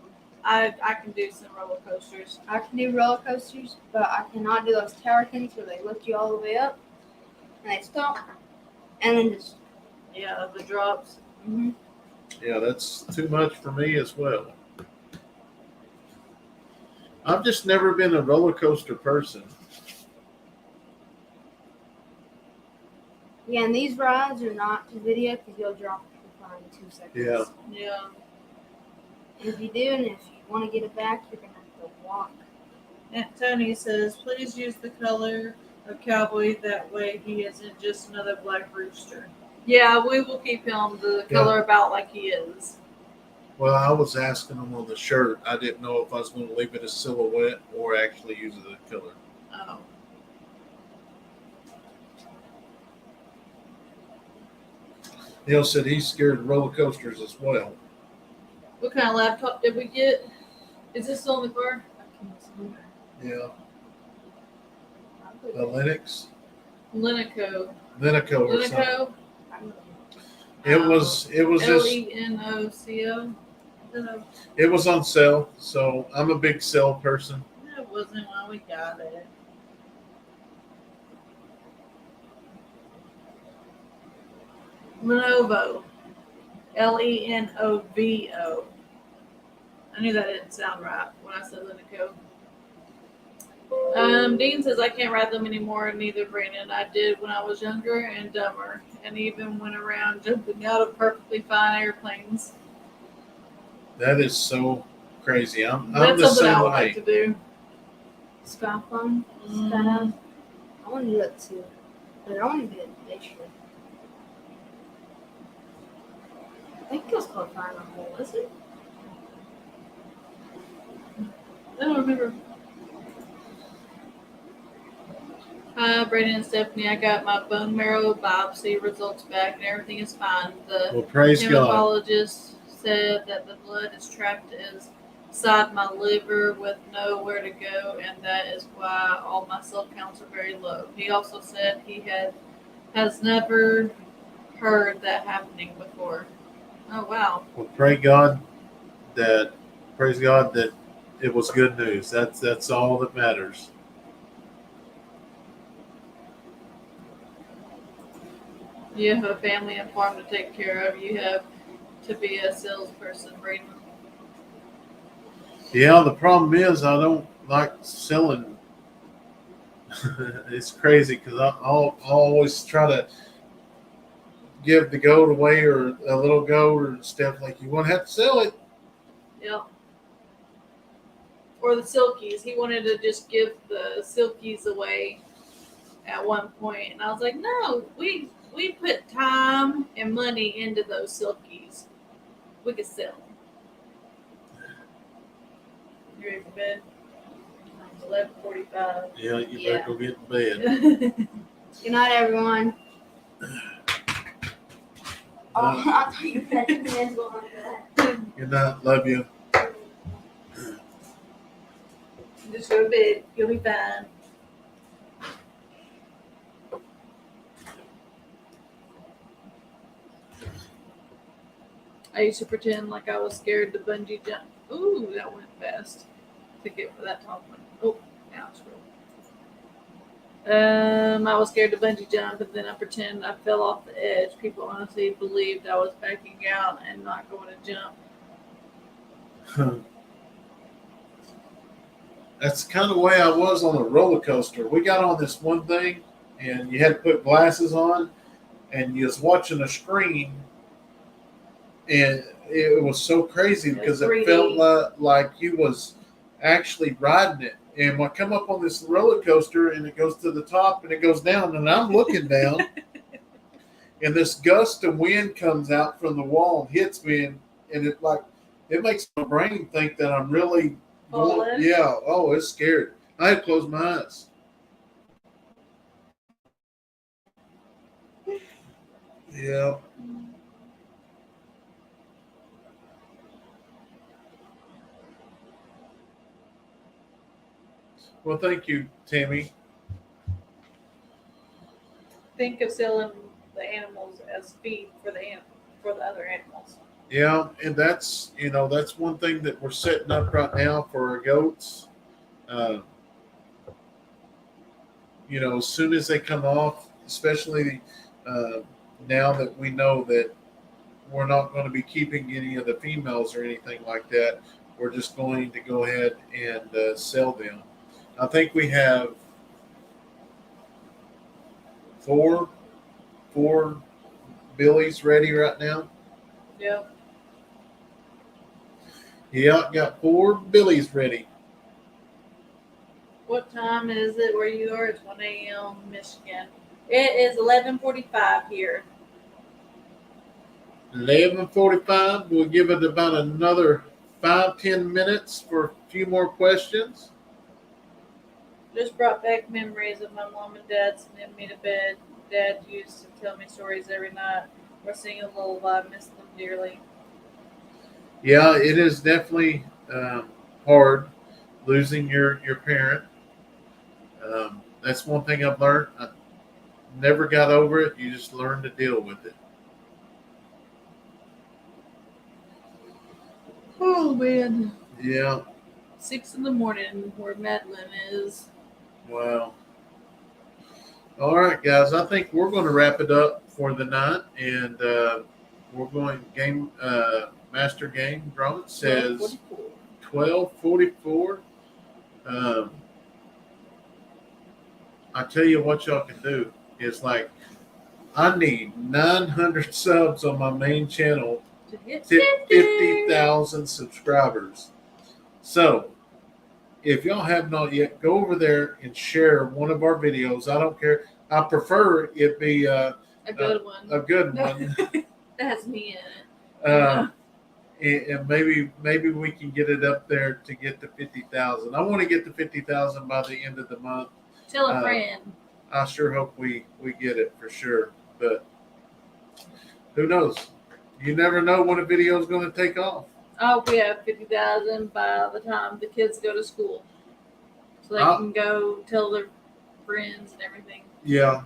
I can do some roller coasters. I can do roller coasters, but I cannot do those tower things where they lift you all the way up and they stop and then just. Yeah, the drops. Mm-hmm. Yeah, that's too much for me as well. I've just never been a roller coaster person. Yeah, and these rides are not to video because you'll drop it in 2 seconds. Yeah. Yeah. And if you do, and if you want to get it back, you're going to have to walk. And Tony says, please use the color of cowboy. That way he isn't just another black rooster. Yeah, we will keep him the color about like he is. Well, I was asking him on the shirt. I didn't know if I was going to leave it as silhouette or actually use it as color. Oh. Neil said he's scared of roller coasters as well. What kind of laptop did we get? Is this still in the car? Yeah. The Linux. Lenoco. Lenoco or something. Lenoco? It was just Lenoco. it was on sale, so I'm a big sale person. That wasn't when we got it. Lenovo. Lenovo. I knew that didn't sound right when I said Lenoco. Dean says I can't ride them anymore, neither Brandon. I did when I was younger and dumber, and even went around jumping out of perfectly fine airplanes. That is so crazy. I'm That's the something I same would way. like to do. Skyflying. Skydive. I want to do that too. But I want to do it this year. I think it's called Flying on Hole, is it? I don't remember. Hi, Brandon and Stephanie. I got my bone marrow biopsy results back, and everything is fine. The Well, praise God. hematologist said that the blood is trapped inside my liver with nowhere to go, and that is why all my cell counts are very low. He also said he has never heard that happening before. Oh wow! Well, praise God that it was good news. That's all that matters. You have a family and farm to take care of. You have to be a salesperson, Brayden. Yeah, the problem is I don't like selling. It's crazy because I'll always try to give the goat away or a little goat or stuff like you won't have to sell it. Yep. Or the silkies. He wanted to just give the silkies away at one point, and I was like, no, we put time and money into those silkies. We could sell them. You ready for bed? 11:45. Yeah, you Yeah. better go get in bed. Good night, everyone. Oh, I thought you had your hands going like that. Good night. Love you. Just go to bed. You'll be fine. I used to pretend like I was scared to bungee jump. Ooh, that went fast. To get for that top one. Oh, now it's real. I was scared to bungee jump, and then I pretend I fell off the edge. People honestly believed I was backing out and not going to jump. That's kind of the way I was on a roller coaster. We got on this one thing, and you had to put glasses on, and you was watching a screen, and it was so crazy because it 3D. felt like you was actually riding it. And when I come up on this roller coaster, and it goes to the top, and it goes down, and I'm looking down, and this gust of wind comes out from the wall and hits me, and it makes my brain think that I'm really Falling? yeah. Oh, it's scary. I had to close my eyes. Yeah. Well, thank you, Tammy. Think of selling the animals as feed for the other animals. Yeah, and that's that's one thing that we're setting up right now for our goats. Uh, as soon as they come off, especially now that we know that we're not going to be keeping any of the females or anything like that, we're just going to go ahead and sell them. I think we have four Billies ready right now. Yep. Yeah, got 4 Billies ready. What time is it where you are? It's 1 a.m. Michigan. It is 11:45 here. 11:45. We'll give it about another 5-10 minutes for a few more questions. Just brought back memories of my mom and dad sending me to bed. Dad used to tell me stories every night or sing a lullaby. I miss them dearly. Yeah, it is definitely hard losing your parent. That's one thing I've learned. I never got over it. You just learn to deal with it. Oh man. Yeah. 6 a.m. where Madeline is. Wow. All right, guys. I think we're going to wrap it up for the night, and we're going master game. Drought says 12:44. I tell you what y'all can do is I need 900 subs on my main channel To hit to 50,000 subscribers. So if y'all have not yet, go over there and share one of our videos. I don't care. I prefer it be a good one. a good one. That has me in it. And maybe we can get it up there to get to 50,000. I want to get to 50,000 by the end of the month. Tell a friend. I sure hope we get it for sure. But who knows? You never know when a video is going to take off. I hope we have 50,000 by the time the kids go to school, so they can go tell their friends and everything. Yeah,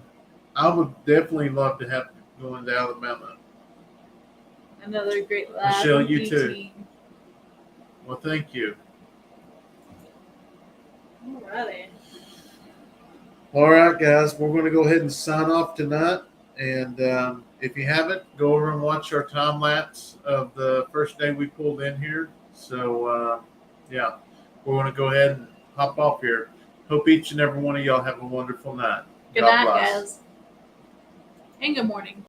I would definitely love to have going to Alabama. Another great Michelle, live you too. team. Well, thank you. Alrighty. All right, guys, we're going to go ahead and sign off tonight. And if you haven't, go over and watch our time lapse of the first day we pulled in here. So, yeah, we're going to go ahead and hop off here. Hope each and every one of y'all have a wonderful night. Good God night, bless. guys. And good morning.